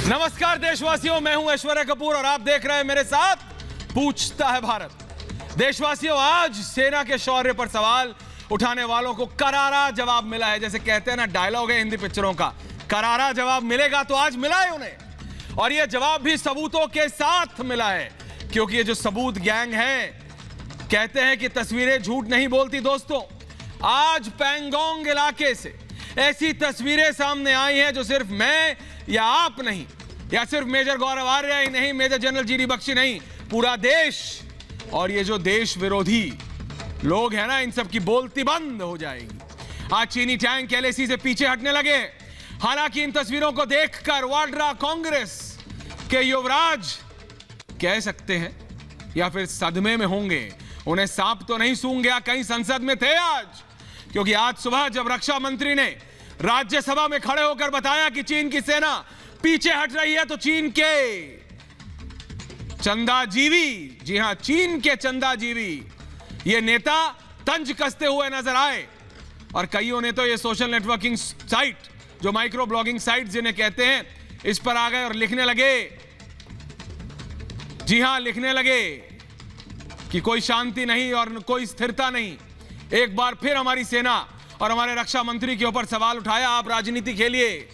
नमस्कार देशवासियों, मैं हूं ऐश्वर्या कपूर और आप देख रहे हैं मेरे साथ पूछता है भारत। देशवासियों, आज सेना के शौर्य पर सवाल उठाने वालों को करारा जवाब मिला है। जैसे कहते हैं ना, डायलॉग है हिंदी पिक्चरों का, करारा जवाब मिलेगा, तो आज मिला है उन्हें। और यह जवाब भी सबूतों के साथ मिला है, क्योंकि ये जो सबूत गैंग है, कहते हैं कि तस्वीरें झूठ नहीं बोलती। दोस्तों, आज पैंगोंग इलाके से ऐसी तस्वीरें सामने आई हैं जो सिर्फ मैं या आप नहीं, या सिर्फ मेजर गौरव आर्य ही नहीं, मेजर जनरल जीडी बख्शी नहीं, पूरा देश और ये जो देश विरोधी लोग हैं ना, इन सब की बोलती बंद हो जाएगी। आज चीनी टैंक एलएसी से पीछे हटने लगे। हालांकि इन तस्वीरों को देखकर वाड्रा कांग्रेस के युवराज कह सकते हैं या फिर सदमे में होंगे, उन्हें सांप तो नहीं सूंघ गया, कहीं संसद में थे आज। क्योंकि आज सुबह जब रक्षा मंत्री ने राज्यसभा में खड़े होकर बताया कि चीन की सेना पीछे हट रही है, तो चीन के चंदाजीवी, जी हां, चीन के चंदाजीवी ये नेता तंज कसते हुए नजर आए। और कईयों ने तो ये सोशल नेटवर्किंग साइट, जो माइक्रो ब्लॉगिंग साइट जिन्हें कहते हैं, इस पर आ गए और लिखने लगे, जी हां, लिखने लगे कि कोई शांति नहीं और कोई स्थिरता नहीं। एक बार फिर हमारी सेना और हमारे रक्षा मंत्री के ऊपर सवाल उठाया, आप राजनीति खेलिए।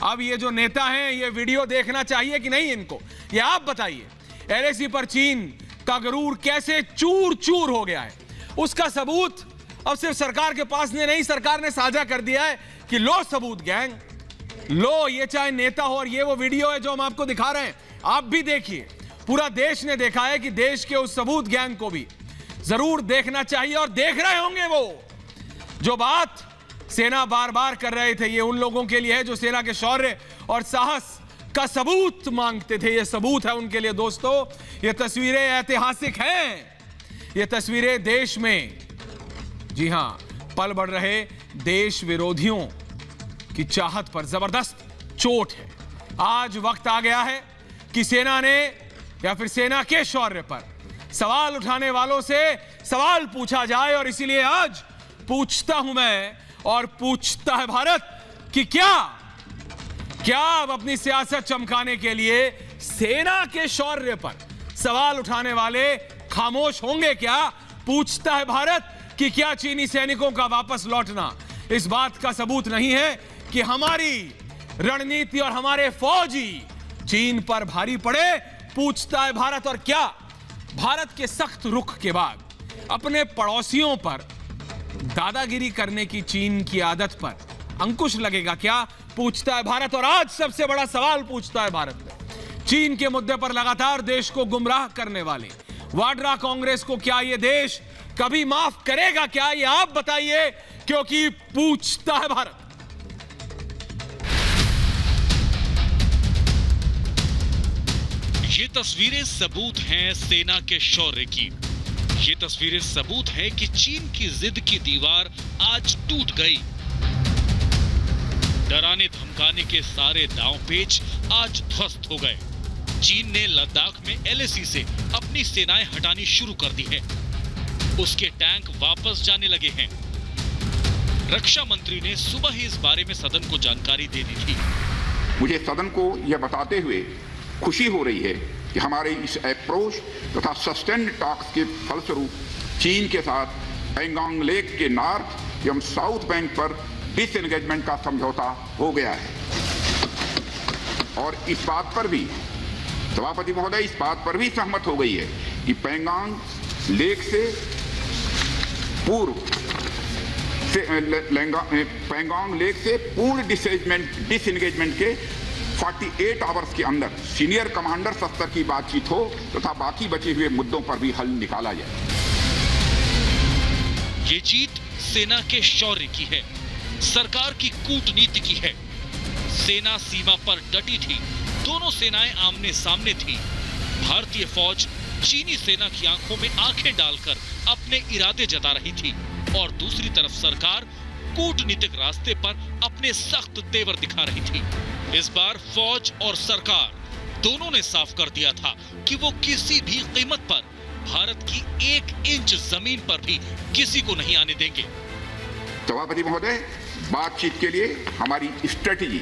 अब ये जो नेता हैं, ये वीडियो देखना चाहिए कि नहीं इनको, ये आप बताइए। एलएसी पर चीन का गरूर कैसे चूर चूर हो गया है, उसका सबूत अब सिर्फ सरकार के पास नहीं, सरकार ने साझा कर दिया है कि लो सबूत गैंग, लो। ये चाहे नेता हो, और ये वो वीडियो है जो हम आपको दिखा रहे हैं, आप भी देखिए। पूरा देश ने देखा है कि देश के उस सबूत गैंग को भी जरूर देखना चाहिए, और देख रहे होंगे। वो जो बात सेना बार बार कर रहे थे, ये उन लोगों के लिए है जो सेना के शौर्य और साहस का सबूत मांगते थे। ये सबूत है उनके लिए दोस्तों। ये तस्वीरें ऐतिहासिक हैं। ये तस्वीरें देश में, जी हां, पल बढ़ रहे देश विरोधियों की चाहत पर जबरदस्त चोट है। आज वक्त आ गया है कि सेना ने या फिर सेना के शौर्य पर सवाल उठाने वालों से सवाल पूछा जाए। और इसीलिए आज पूछता हूं मैं और पूछता है भारत कि क्या अब अपनी सियासत चमकाने के लिए सेना के शौर्य पर सवाल उठाने वाले खामोश होंगे क्या? पूछता है भारत कि क्या चीनी सैनिकों का वापस लौटना इस बात का सबूत नहीं है कि हमारी रणनीति और हमारे फौजी चीन पर भारी पड़े? पूछता है भारत। और क्या भारत के सख्त रुख के बाद अपने पड़ोसियों पर दादागिरी करने की चीन की आदत पर अंकुश लगेगा क्या? पूछता है भारत। और आज सबसे बड़ा सवाल पूछता है भारत में, चीन के मुद्दे पर लगातार देश को गुमराह करने वाले वाड्रा कांग्रेस को क्या यह देश कभी माफ करेगा क्या? ये आप बताइए, क्योंकि पूछता है भारत। ये तस्वीरें सबूत हैं सेना के शौर्य की। ये तस्वीरें सबूत है कि चीन की जिद की दीवार आज टूट गई। डराने धमकाने के सारे दांवपेच आज ध्वस्त हो गए। चीन ने लद्दाख में एलएसी से अपनी सेनाएं हटानी शुरू कर दी है। उसके टैंक वापस जाने लगे हैं। रक्षा मंत्री ने सुबह ही इस बारे में सदन को जानकारी दे दी थी। मुझे सदन को यह बताते हुए खुशी हो रही है कि हमारे इस अप्रोच तथा सस्टेन्ड टॉक्स के फलस्वरूप चीन के साथ पैंगोंग लेक के नॉर्थ एवं साउथ बैंक पर डिसएंगेजमेंट का समझौता हो गया है। और इस बात पर भी सभापति महोदय, इस बात पर भी सहमत हो गई है कि पैंगोंग लेक से पूर्व पैंगोंग लेक से पूर्ण डिसएंगेजमेंट के 48 आवर्स के अंदर सीनियर कमांडर स्तर की बातचीत हो तथा बाकी बचे हुए मुद्दों पर भी हल निकाला जाए। ये जीत सेना के शौर्य की है, सरकार की कूटनीति की है। सेना सीमा पर डटी थी, दोनों सेनाएं आमने सामने थी। भारतीय फौज चीनी सेना की आंखों में आंखें डालकर अपने इरादे जता रही थी, और दूसरी तरफ सरकार कूटनीतिक रास्ते पर अपने सख्त तेवर दिखा रही थी। इस बार फौज और सरकार दोनों ने साफ कर दिया था कि वो किसी भी कीमत पर भारत की 1 इंच जमीन पर भी किसी को नहीं आने देंगे। सभापति महोदय, बातचीत के लिए हमारी स्ट्रेटेजी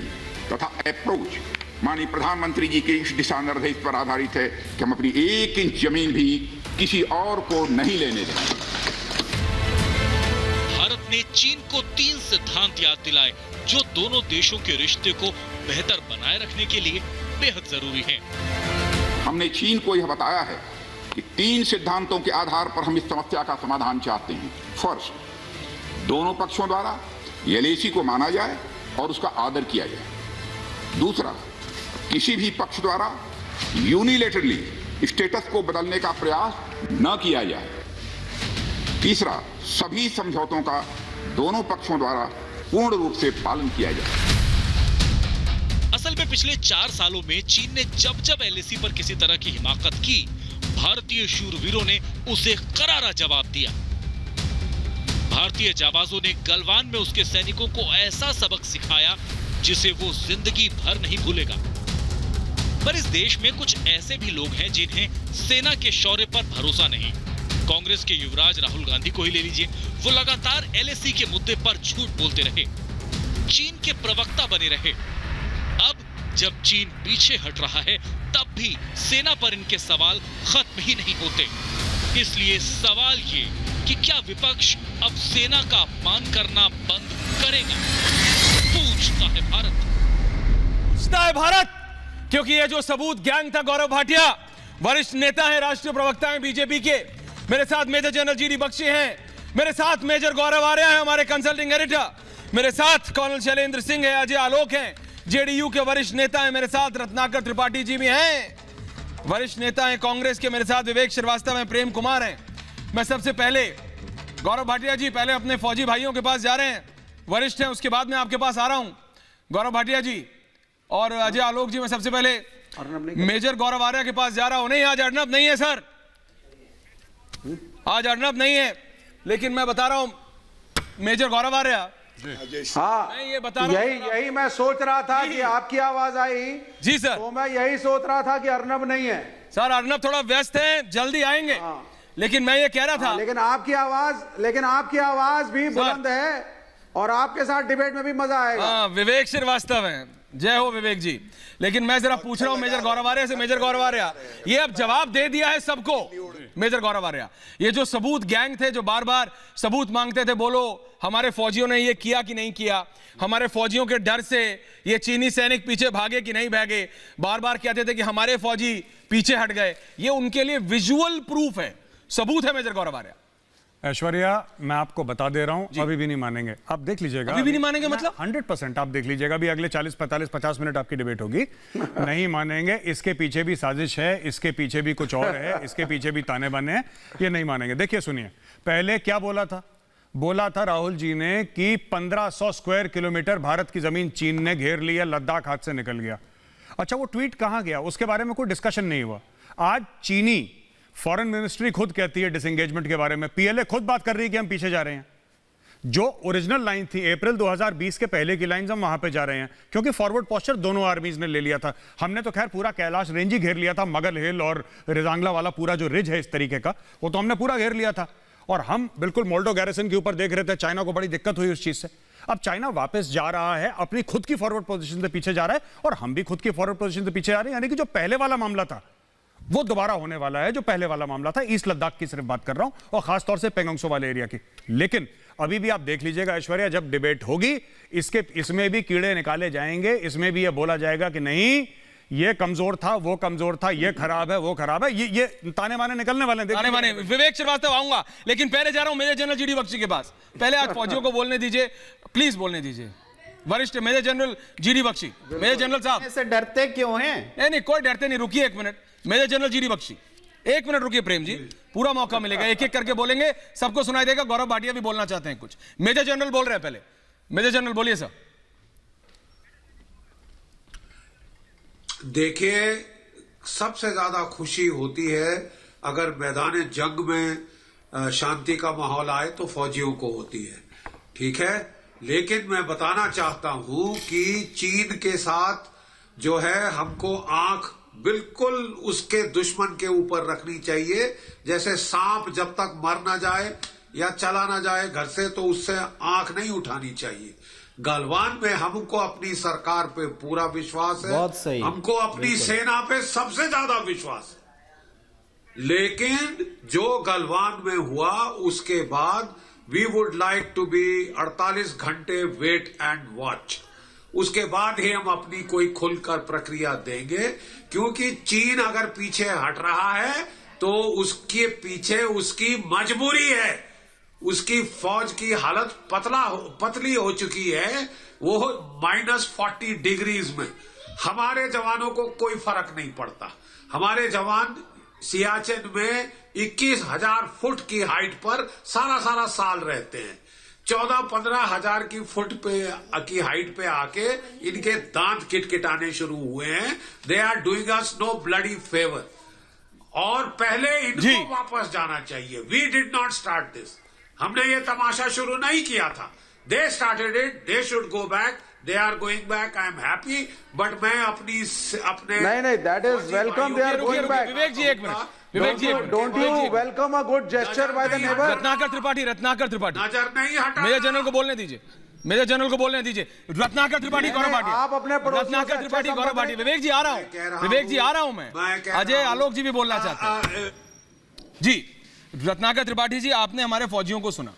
तथा अप्रोच माननीय प्रधानमंत्री जी के इस दिशा निर्देश पर आधारित है कि हम अपनी 1 इंच जमीन भी किसी और को नहीं लेने देंगे। भारत ने चीन को 3 सिद्धांत याद दिलाए जो दोनों देशों के रिश्ते को बेहतर बनाए रखने के लिए बेहद जरूरी हैं। हमने चीन को यह बताया है कि 3 सिद्धांतों के आधार पर हम इस समस्या का समाधान चाहते हैं। फर्स्ट, दोनों पक्षों द्वारा एलएसी को माना जाए और उसका आदर किया जाए। दूसरा, किसी भी पक्ष द्वारा यूनिलैटरली स्टेटस को बदलने का प्रयास न किया जाए। तीसरा, सभी समझौतों का दोनों पक्षों द्वारा पूर्ण रूप से पालन किया जाए। असल में पिछले 4 सालों में चीन ने जब जब एलएसी पर किसी तरह की हिमाकत की, भारतीय शूरवीरों ने उसे करारा जवाब दिया। भारतीय जाबाजों ने गलवान में उसके सैनिकों को ऐसा सबक सिखाया जिसे वो जिंदगी भर नहीं भूलेगा। पर इस देश में कुछ ऐसे भी लोग हैं जिन्हें सेना के शौर्य पर भरोसा नहीं। कांग्रेस के युवराज राहुल गांधी को ही ले लीजिए, वो लगातार एलएसी के मुद्दे पर झूठ बोलते रहे, चीन के प्रवक्ता बने रहे। अब जब चीन पीछे हट रहा है तब भी सेना पर इनके सवाल खत्म ही नहीं होते। इसलिए सवाल ये कि क्या विपक्ष अब सेना का अपमान करना बंद करेगा? पूछता है भारत। पूछता है भारत, क्योंकि ये जो सबूत गैंग था, गौरव भाटिया वरिष्ठ नेता है, राष्ट्रीय प्रवक्ता है बीजेपी के। मेरे साथ मेजर जनरल जीडी बख्शी हैं, मेरे साथ मेजर गौरव आर्या है, हमारे कंसल्टिंग एडिटर, मेरे साथ कर्नल शैलेंद्र सिंह है, अजय आलोक हैं, जेडीयू के वरिष्ठ नेता हैं, मेरे साथ रत्नाकर त्रिपाठी जी भी हैं, वरिष्ठ नेता हैं कांग्रेस के, मेरे साथ विवेक श्रीवास्तव हैं, प्रेम कुमार हैं। मैं सबसे पहले गौरव भाटिया जी पहले अपने फौजी भाइयों के पास जा रहे हैं, वरिष्ठ हैं, उसके बाद मैं आपके पास आ रहा हूं। गौरव भाटिया जी और अजय आलोक जी, मैं सबसे पहले मेजर गौरव आर्या के पास जा रहा हूं। नहीं, आज अर्नब नहीं है सर, आज अर्नब नहीं है, लेकिन मैं बता रहा हूं मेजर गौरव आर्या। हाँ, मैं ये बता रहा हूं, यही मैं सोच रहा था कि आपकी आवाज आई। जी सर, तो मैं यही सोच रहा था कि अर्नब नहीं है। सर अर्नब थोड़ा व्यस्त है, जल्दी आएंगे। हाँ। लेकिन मैं ये कह रहा था, लेकिन आपकी आवाज भी बुलंद है और आपके साथ डिबेट में भी मजा आएगा। हाँ, विवेक श्रीवास्तव हैं, जय हो विवेक जी। लेकिन मैं जरा पूछ रहा हूं मेजर गौरव आर्या से, मेजर गौरव आर्या ये अब जवाब दे दिया है सबको। मेजर गौरव आर्या, ये जो सबूत गैंग थे जो बार बार सबूत मांगते थे, बोलो हमारे फौजियों ने ये किया कि नहीं किया, हमारे फौजियों के डर से ये चीनी सैनिक पीछे भागे कि नहीं भागे, बार बार कहते थे कि हमारे फौजी पीछे हट गए, ये उनके लिए विजुअल प्रूफ है, सबूत है मेजर गौरव आर्या। ऐश्वर्या, मैं आपको बता दे रहा हूं, अभी भी नहीं मानेंगे, आप देख लीजिएगा। अभी भी नहीं मानेंगे मतलब? 100% आप देख लीजिएगा, अभी अगले 40, 45, 50 मिनट आपकी डिबेट होगी। नहीं मानेंगे, इसके पीछे भी साजिश है, इसके पीछे भी कुछ और है, इसके पीछे भी ताने बाने हैं, ये नहीं मानेंगे। देखिए सुनिए, पहले क्या बोला था राहुल जी ने कि 1500 स्क्वायर किलोमीटर भारत की जमीन चीन ने घेर लिया, लद्दाख हाथ से निकल गया। अच्छा, वो ट्वीट कहां गया उसके बारे में कोई डिस्कशन नहीं हुआ। आज चीनी फॉरेन मिनिस्ट्री खुद कहती है डिसएंगेजमेंट के बारे में, पीएलए खुद बात कर रही है कि हम पीछे जा रहे हैं। जो ओरिजिनल लाइन थी अप्रैल 2020 के पहले की लाइन, हम वहां पे जा रहे हैं, क्योंकि फॉरवर्ड पोस्चर दोनों आर्मीज ने ले लिया था। हमने तो खैर पूरा कैलाश रेंज ही घेर लिया था, मगल हिल और रिजांगला वाला पूरा जो रिज है इस तरीके का, वो तो हमने पूरा घेर लिया था। और हम बिल्कुल मोल्डो गैरिसन के ऊपर देख रहे थे, चाइना को बड़ी दिक्कत हुई उस चीज से। अब चाइना वापस जा रहा है, अपनी खुद की फॉरवर्ड पोजीशन से पीछे जा रहा है, और हम भी खुद की फॉरवर्ड पोजीशन से पीछे जा रहे हैं। यानी कि जो पहले वाला मामला था वो दोबारा होने वाला है, जो पहले वाला मामला था। ईस्ट लद्दाख की सिर्फ बात कर रहा हूं, और खासतौर से पेंगोंगसो वाले एरिया की। लेकिन अभी भी आप देख लीजिएगा ऐश्वर्या, जब डिबेट होगी इसमें भी कीड़े निकाले जाएंगे, इसमें भी ये बोला जाएगा कि नहीं ये कमजोर था, वो कमजोर था, ये खराब है, वो खराब है, ये ताने माने निकलने वाले हैं। ताने माने विवेक श्रीवास्तव आऊंगा, लेकिन पहले जा रहा हूं मेजर जनरल जीडी बख्शी के पास। पहले आज फौजियों को बोलने दीजिए, प्लीज बोलने दीजिए। वरिष्ठ major general GD Bakshi, major general साहब से डरते क्यों हैं? नहीं, कोई डरते नहीं, रुकिए 1 minute. Major general GD Bakshi 1 minute रुकिए, प्रेम जी, पूरा मौका मिलेगा, एक एक करके बोलेंगे, सबको सुनाई देगा। गौरव भाटिया भी बोलना चाहते हैं कुछ। मेजर जनरल बोल रहे हैं, पहले मेजर जनरल बोलिए सर। देखिए, सबसे ज्यादा खुशी होती है अगर मैदान जंग में शांति का माहौल आए तो फौजियों को होती है, ठीक है। लेकिन मैं बताना चाहता हूं कि चीन के साथ जो है हमको आंख बिल्कुल उसके दुश्मन के ऊपर रखनी चाहिए। जैसे सांप जब तक मर ना जाए या चला ना जाए घर से, तो उससे आंख नहीं उठानी चाहिए। गलवान में हमको अपनी सरकार पे पूरा विश्वास है, बहुत सही। हमको अपनी सेना पे सबसे ज्यादा विश्वास है। लेकिन जो गलवान में हुआ उसके बाद we would like to be 48 घंटे वेट एंड वॉच। उसके बाद ही हम अपनी कोई खुलकर प्रक्रिया देंगे, क्योंकि चीन अगर पीछे हट रहा है तो उसके पीछे उसकी मजबूरी है। उसकी फौज की हालत पतली हो चुकी है, वो -40 डिग्रीज में। हमारे जवानों को कोई फर्क नहीं पड़ता। हमारे जवान सियाचिन में 21,000 फुट की हाइट पर सारा साल रहते हैं। 14-15 हजार की फुट पे की हाइट पे आके इनके दांत किटकिटाने शुरू हुए हैं। They are doing us no bloody favour. और पहले इनको वापस जाना चाहिए। We did not start this. हमने ये तमाशा शुरू नहीं किया था। They started it, they should go back. They are going back. I am happy. But मैं अपने नहीं, that is welcome. They are going back. Vivek ji एक minute, Vivek ji don't you welcome a good gesture by the neighbour? Ratnakar Tripathi नजर नहीं हटा। Major general को बोलने दीजिए, मेजर जनरल को बोलने दीजिए। रत्नाकर त्रिपाठी गौरव भाटिया, आप अपने रत्नाकर त्रिपाठी गौरव भाटिया। विवेक जी आ रहा हूं, विवेक जी आ रहा हूं मैं। अजय आलोक जी भी बोलना चाहते हैं जी। रत्नाकर त्रिपाठी जी, आपने हमारे फौजियों को सुना,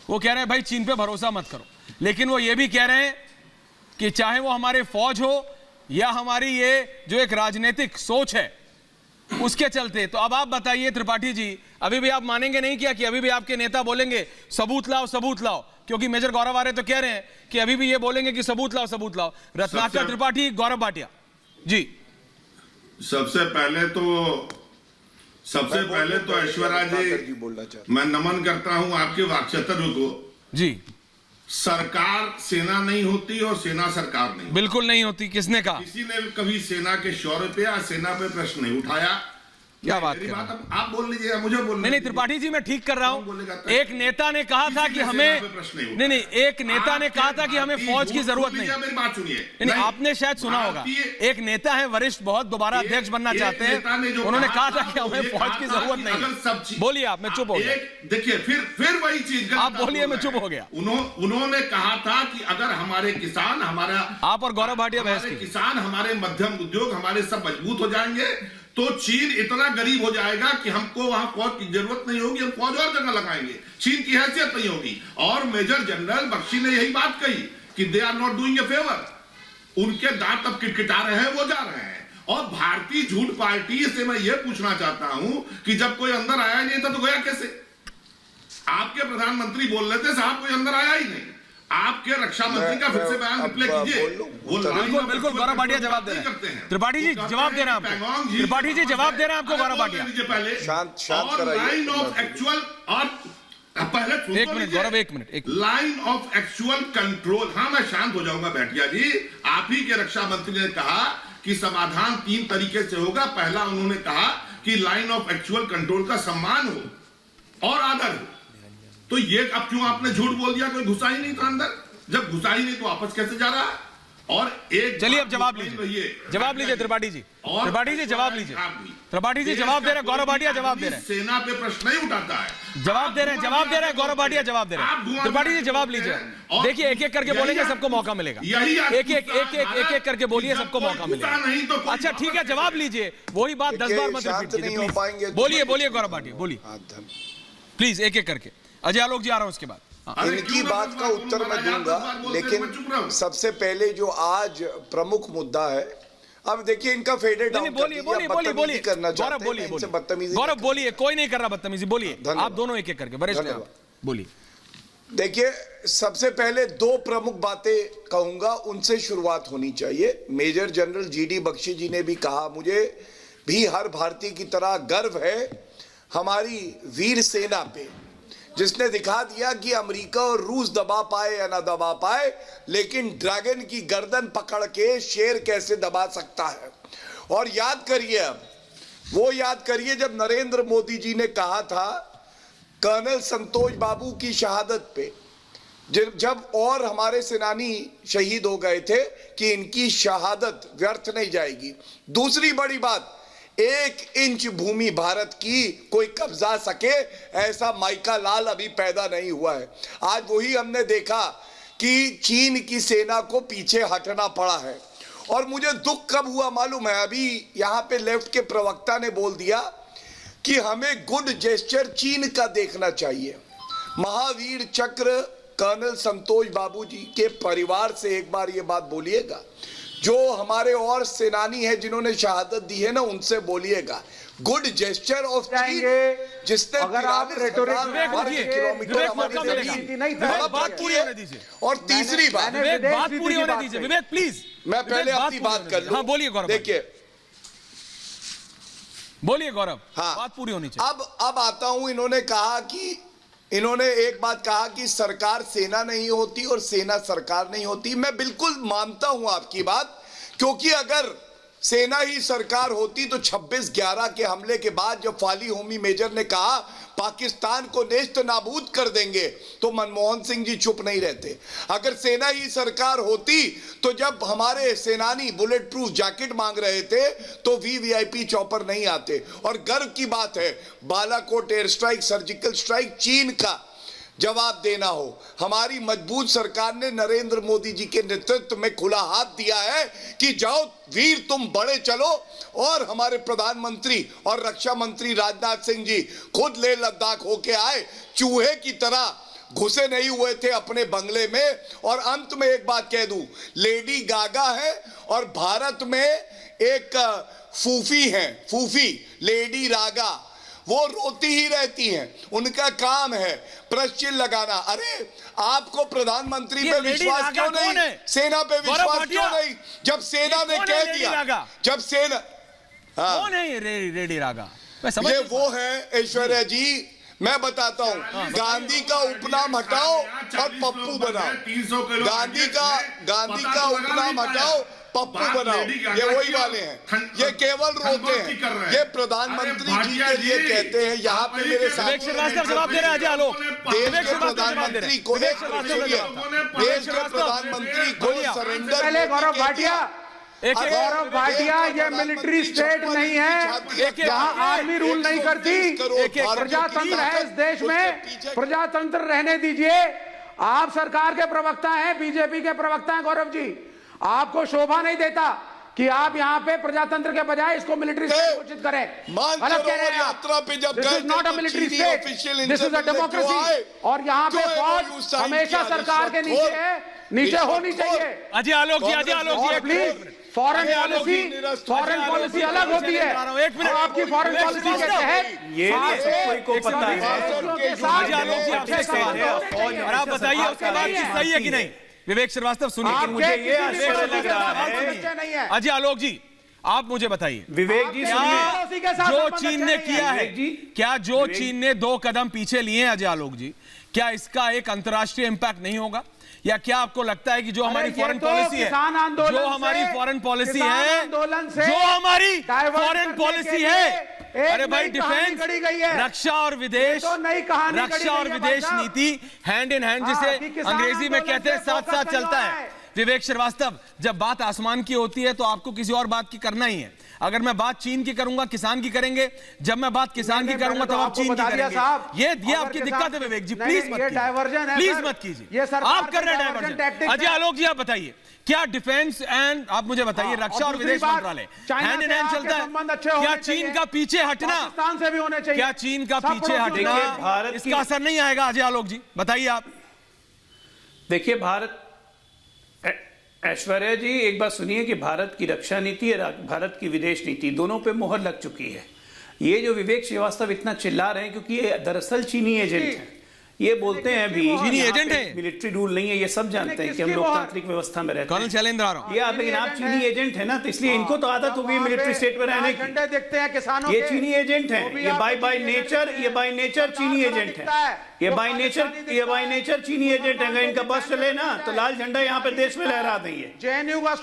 वो कह रहे हैं भाई चीन पे भरोसा मत करो, लेकिन वो ये भी कह रहे हैं कि चाहे वो हमारे फौज हो या हमारी ये जो एक राजनीतिक सोच है उसके चलते। तो अब आप बताइए त्रिपाठी जी, अभी भी आप मानेंगे नहीं क्या कि अभी भी आपके नेता बोलेंगे सबूत लाओ सबूत लाओ? क्योंकि मेजर गौरव आर्य तो कह रहे हैं कि अभी भी ये बोलेंगे कि सबूत लाओ सबूत लाओ। रत्नाकर त्रिपाठी, गौरव भाटिया जी। सबसे पहले तो ऐश्वर्या जी, मैं नमन करता हूं आपके वाक्चातुर्य को जी। सरकार सेना नहीं होती और सेना सरकार नहीं, बिल्कुल नहीं होती। किसने कहा? किसी ने कभी सेना के शौर्य पे या सेना पे प्रश्न नहीं उठाया। क्या बात मेरी बात अब आप बोल लीजिए, मुझे बोलने नहीं त्रिपाठी जी, मैं ठीक कर रहा हूं। एक नेता ने कहा था कि हमें नहीं, एक नेता ने कहा था कि हमें फौज की जरूरत नहीं। मेरी बात सुनिए। नहीं, आपने शायद सुना होगा, एक नेता है वरिष्ठ, बहुत दोबारा अध्यक्ष बनना चाहते हैं, उन्होंने कहा था कि हमें फौज की जरूरत नहीं। बोलिए आप, मैं चुप हो गया। देखिए फिर वही चीज आप बोलिए, मैं चुप हो गया। उन्होंने कहा था कि अगर हमारे किसान, हमारा आप और गौरव भाटिया बहस की, किसान, हमारे मध्यम उद्योग हमारे सब मजबूत हो जाएंगे तो चीन इतना गरीब हो जाएगा कि हमको वहां फौज की जरूरत नहीं होगी, हम फौज और जगह लगाएंगे, चीन की हैसियत नहीं होगी। और मेजर जनरल बख्शी ने यही बात कही कि they are not doing a favour. उनके दांत अब किटकिटा रहे हैं, वो जा रहे हैं। और भारतीय झूठ पार्टी से मैं ये पूछना चाहता हूं कि जब कोई अंदर आया नहीं था तो गया कैसे? आपके प्रधानमंत्री बोल रहे थे साहब कोई अंदर आया ही नहीं। आपके रक्षा मंत्री का फिर से बयान रिप्ले कीजिए। बिल्कुल गौरव भाटिया जवाब दे रहे हैं। त्रिपाठी जी जवाब दे रहे हैं आपको, त्रिपाठी जी जवाब दे रहे हैं आपको गौरव भाटिया। पहले शांत लाइन ऑफ एक्चुअल और पहले एक मिनट गौरव, एक minute. Line of actual control. हाँ, मैं शांत हो जाऊंगा भाटिया जी। आप ही के रक्षा मंत्री ने कहा कि समाधान 3 तरीके से होगा। पहला उन्होंने कहा कि लाइन ऑफ एक्चुअल कंट्रोल का सम्मान हो और आदर हो। तो ये अब क्यों आपने झूठ बोल दिया? कोई घुसा ही नहीं था अंदर। जब घुसा ही नहीं तो वापस कैसे जा रहा है? और एक चलिए अब जवाब लीजिए, जवाब लीजिए त्रिपाठी जी, त्रिपाठी जी जवाब लीजिए। त्रिपाठी जी जवाब दे रहे हैं, गौरव भाटिया जवाब दे रहे हैं। सेना पे प्रश्न नहीं उठाता है। जवाब दे रहे हैं, जवाब दे रहे हैं गौरव भाटिया, जवाब दे रहे हैं। त्रिपाठी जी जवाब लीजिए। देखिए एक एक करके बोलेंगे, सबको मौका मिलेगा। एक एक करके बोलिए, सबको मौका मिलेगा। अच्छा ठीक है, जवाब लीजिए। वही बात 10 बार मत रिपीट कीजिए। बोलिए बोलिए गौरव भाटिया, बोलिए प्लीज, एक एक करके। अजय आलोक जी आ रहा हूं उसके बाद। इनकी बात का उत्तर मैं दूंगा, लेकिन सबसे पहले जो आज प्रमुख मुद्दा है, अब देखिए इनका फेडेड डाउन बोलिए बोलिए बोलिए बोलिए गौरव, बोलिए गौरव, बोलिए। कोई नहीं कर रहा बदतमीजी, बोलिए आप दोनों एक एक करके। वरिष्ठ बोलिए। देखिए सबसे पहले 2 प्रमुख बातें कहूंगा, उनसे शुरुआत होनी चाहिए। मेजर जनरल जीडी बख्शी जी ने भी कहा, मुझे भी हर भारतीय की तरह गर्व है हमारी वीर सेना पे, जिसने दिखा दिया कि अमेरिका और रूस दबा पाए या ना दबा पाए, लेकिन ड्रैगन की गर्दन पकड़ के शेर कैसे दबा सकता है। और याद करिए, अब वो याद करिए जब नरेंद्र मोदी जी ने कहा था कर्नल संतोष बाबू की शहादत पे, जब और हमारे सेनानी शहीद हो गए थे, कि इनकी शहादत व्यर्थ नहीं जाएगी। दूसरी बड़ी बात, 1 इंच भूमि भारत की कोई कब्जा सके ऐसा माइका लाल अभी पैदा नहीं हुआ है। आज वही हमने देखा कि चीन की सेना को पीछे हटना पड़ा है। और मुझे दुख कब हुआ मालूम है? अभी यहां पे लेफ्ट के प्रवक्ता ने बोल दिया कि हमें गुड जेस्चर चीन का देखना चाहिए। महावीर चक्र कर्नल संतोष बाबू जी के परिवार से एक बार ये बात बोलिएगा, जो हमारे और सेनानी है जिन्होंने शहादत दी है ना, उनसे बोलिएगा गुड जेस्चर ऑफ चीन, जिसने अगर आप रेटोरिक किलोमीटर हमारी जमीन बात पूरी है। और तीसरी बात, बात पूरी होने दीजिए विवेक प्लीज। मैं पहले अपनी बात कर लूं। हाँ बोलिए गौरव, देखिए बोलिए गौरव। हाँ, बात पूरी होनी चाहिए। अब आता हूं। इन्होंने एक बात कहा कि सरकार सेना नहीं होती और सेना सरकार नहीं होती। मैं बिल्कुल मानता हूं आपकी बात, क्योंकि अगर सेना ही सरकार होती तो 26/11 के हमले के बाद जब फाली होमी मेजर ने कहा पाकिस्तान को नेस्त नाबूद कर देंगे, तो मनमोहन सिंह जी चुप नहीं रहते। अगर सेना ही सरकार होती तो जब हमारे सेनानी बुलेट प्रूफ जैकेट मांग रहे थे तो VVIP चॉपर नहीं आते। और गर्व की बात है, Balakot air strike, surgical strike चीन का जवाब देना हो, हमारी मजबूत सरकार ने नरेंद्र मोदी जी के नेतृत्व में खुला हाथ दिया है कि जाओ वीर तुम बड़े चलो। और हमारे प्रधानमंत्री और रक्षा मंत्री राजनाथ सिंह जी खुद लेह लद्दाख होके आए, चूहे की तरह घुसे नहीं हुए थे अपने बंगले में। और अंत में एक बात कह दूं, लेडी गागा है और भारत में एक फूफी है, फूफी लेडी रागा, वो रोती ही रहती हैं, उनका काम है प्रश्न लगाना। अरे आपको प्रधानमंत्री पे विश्वास क्यों नहीं, सेना पे विश्वास क्यों नहीं? जब सेना ने कह दिया, जब सेना कौन है रेडी रागा? ये वो है ऐश्वर्या जी, मैं बताता हूँ। गांधी का उपनाम हटाओ और पप्पू बनाओ। गांधी का उपनाम हटाओ, पप्पू बनाओ, ये वही वाले हैं। ये केवल रोते हैं। ये प्रधानमंत्री जी के लिए कहते हैं। यहाँ पे मेरे साथ जवाब दे रहे हैं आलोक। देश के प्रधानमंत्री को, देश के प्रधानमंत्री को सरेंडर। पहले गौरव भाटिया, ये मिलिट्री स्टेट नहीं है, यहाँ आर्मी रूल नहीं करती, प्रजातंत्र है इस देश में, प्रजातंत्र रहने दीजिए। आप सरकार के प्रवक्ता हैं, बीजेपी के प्रवक्ता हैं गौरव जी, आपको शोभा नहीं देता कि आप यहाँ पे प्रजातंत्र के बजाय इसको मिलिट्री स्टेट घोषित करें। गलत कह रहे हैं आप। This is not a military state, this is a democracy. और यहाँ पे फौज हमेशा सरकार के नीचे है, नीचे होनी चाहिए। अजय आलोक जी प्लीज, फॉरेन पॉलिसी अलग होती है। आपकी फॉरेन पॉलिसी के तहत ये को पता है। और आप बताइए उसके बाद सही है कि नहीं? विवेक श्रीवास्तव सुनिए, मुझे ये लग रहा है। अजय आलोक जी आप मुझे बताइए, विवेक जी सुनिए, जो चीन ने किया है, क्या जो चीन ने 2 कदम पीछे लिए हैं अजय आलोक जी, क्या इसका एक अंतर्राष्ट्रीय इंपैक्ट नहीं होगा? या क्या आपको लगता है कि जो हमारी फॉरेन पॉलिसी है, जो हमारी फॉरेन पॉलिसी है, जो हमारी फॉरेन पॉलिसी है, अरे भाई डिफेंस, रक्षा और विदेश, रक्षा और विदेश नीति हैंड इन हैंड, जिसे अंग्रेजी में कहते हैं, साथ साथ चलता है। विवेक श्रीवास्तव, जब बात आसमान की होती है तो आपको किसी और बात की करना ही है। अगर मैं बात चीन की करूंगा, किसान की करेंगे। जब मैं बात किसान की करूंगा तो आप चीन की करेंगे। ये आपकी दिक्कत है विवेक जी, प्लीज मत कीजिए, प्लीज मत कीजिए, आप कर रहे हैं डायवर्जन। अजय आलोक जी आप बताइए, क्या डिफेंस एंड आप मुझे बताइए रक्षा और विदेश मंत्रालय हैंड इन हैंड चलता है? क्या चीन का पीछे हटना, से भी होने चाहिए, क्या चीन का पीछे हटना इसका असर नहीं आएगा? अजय आलोक जी बताइए आप। देखिए ऐश्वर्या जी एक बात सुनिए कि भारत की रक्षा नीति और भारत की विदेश नीति दोनों पे मोहर लग चुकी है। ये जो विवेक श्रीवास्तव इतना चिल्ला रहे हैं क्योंकि ये दरअसल चीनी एजेंट है। ये बोलते हैं भी चीनी एजेंट है, मिलिट्री रूल नहीं है, ये सब जानते हैं कि हम लोकतांत्रिक व्यवस्था में रहते हैं। कर्नल शैलेंद्र आ रहा हूं। ये आप, लेकिन आप चीनी एजेंट है ना, तो इसलिए इनको तो आदत हो गई मिलिट्री स्टेट में रहने की। देखते हैं किसानों, ये चीनी एजेंट है, ये बाय नेचर चीनी एजेंट है, ये बाय नेचर चीनी एजेंट है। इनका बस चले ना तो लाल झंडा यहाँ पे देश में लहरा देंगे।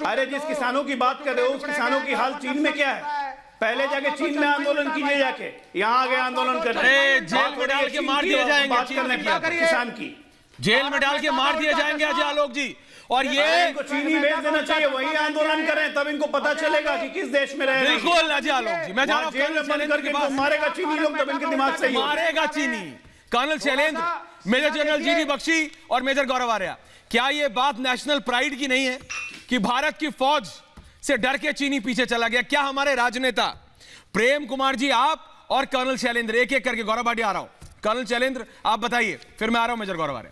अरे जिस किसानों की बात कर रहे हो, उस किसानों की हाल चीन में क्या है? पहले जाके चीन में आंदोलन कीजिए, जाके यहाँ आगे आंदोलन कर रहे हैं, जेल में डाल के मार दिए जाएंगे बात करने की किसान की, जेल में डाल के मार दिए जाएंगे अजय आलोक जी। और ये इनको चीनी भेज देना चाहिए, वही आंदोलन करें, तब इनको पता चलेगा कि किस देश में रह रहे हैं। बिल्कुल अजय आलोक जी, मैं जा रहा हूं जेल में बंद करके मारेगा चीनी लोग, तब इनके दिमाग से मारेगा चीनी। Colonel Shailendra, major general GD Bakshi और मेजर गौरव आर्या, क्या यह बात नेशनल प्राइड की नहीं है कि भारत की फौज से डर के चीनी पीछे चला गया? क्या हमारे राजनेता प्रेम कुमार जी, आप और कर्नल शैलेंद्र, एक एक करके, गौरव भाटिया आ रहा हूं, कर्नल शैलेंद्र आप बताइए, फिर मैं आ रहा हूं मेजर गौरव आर्य।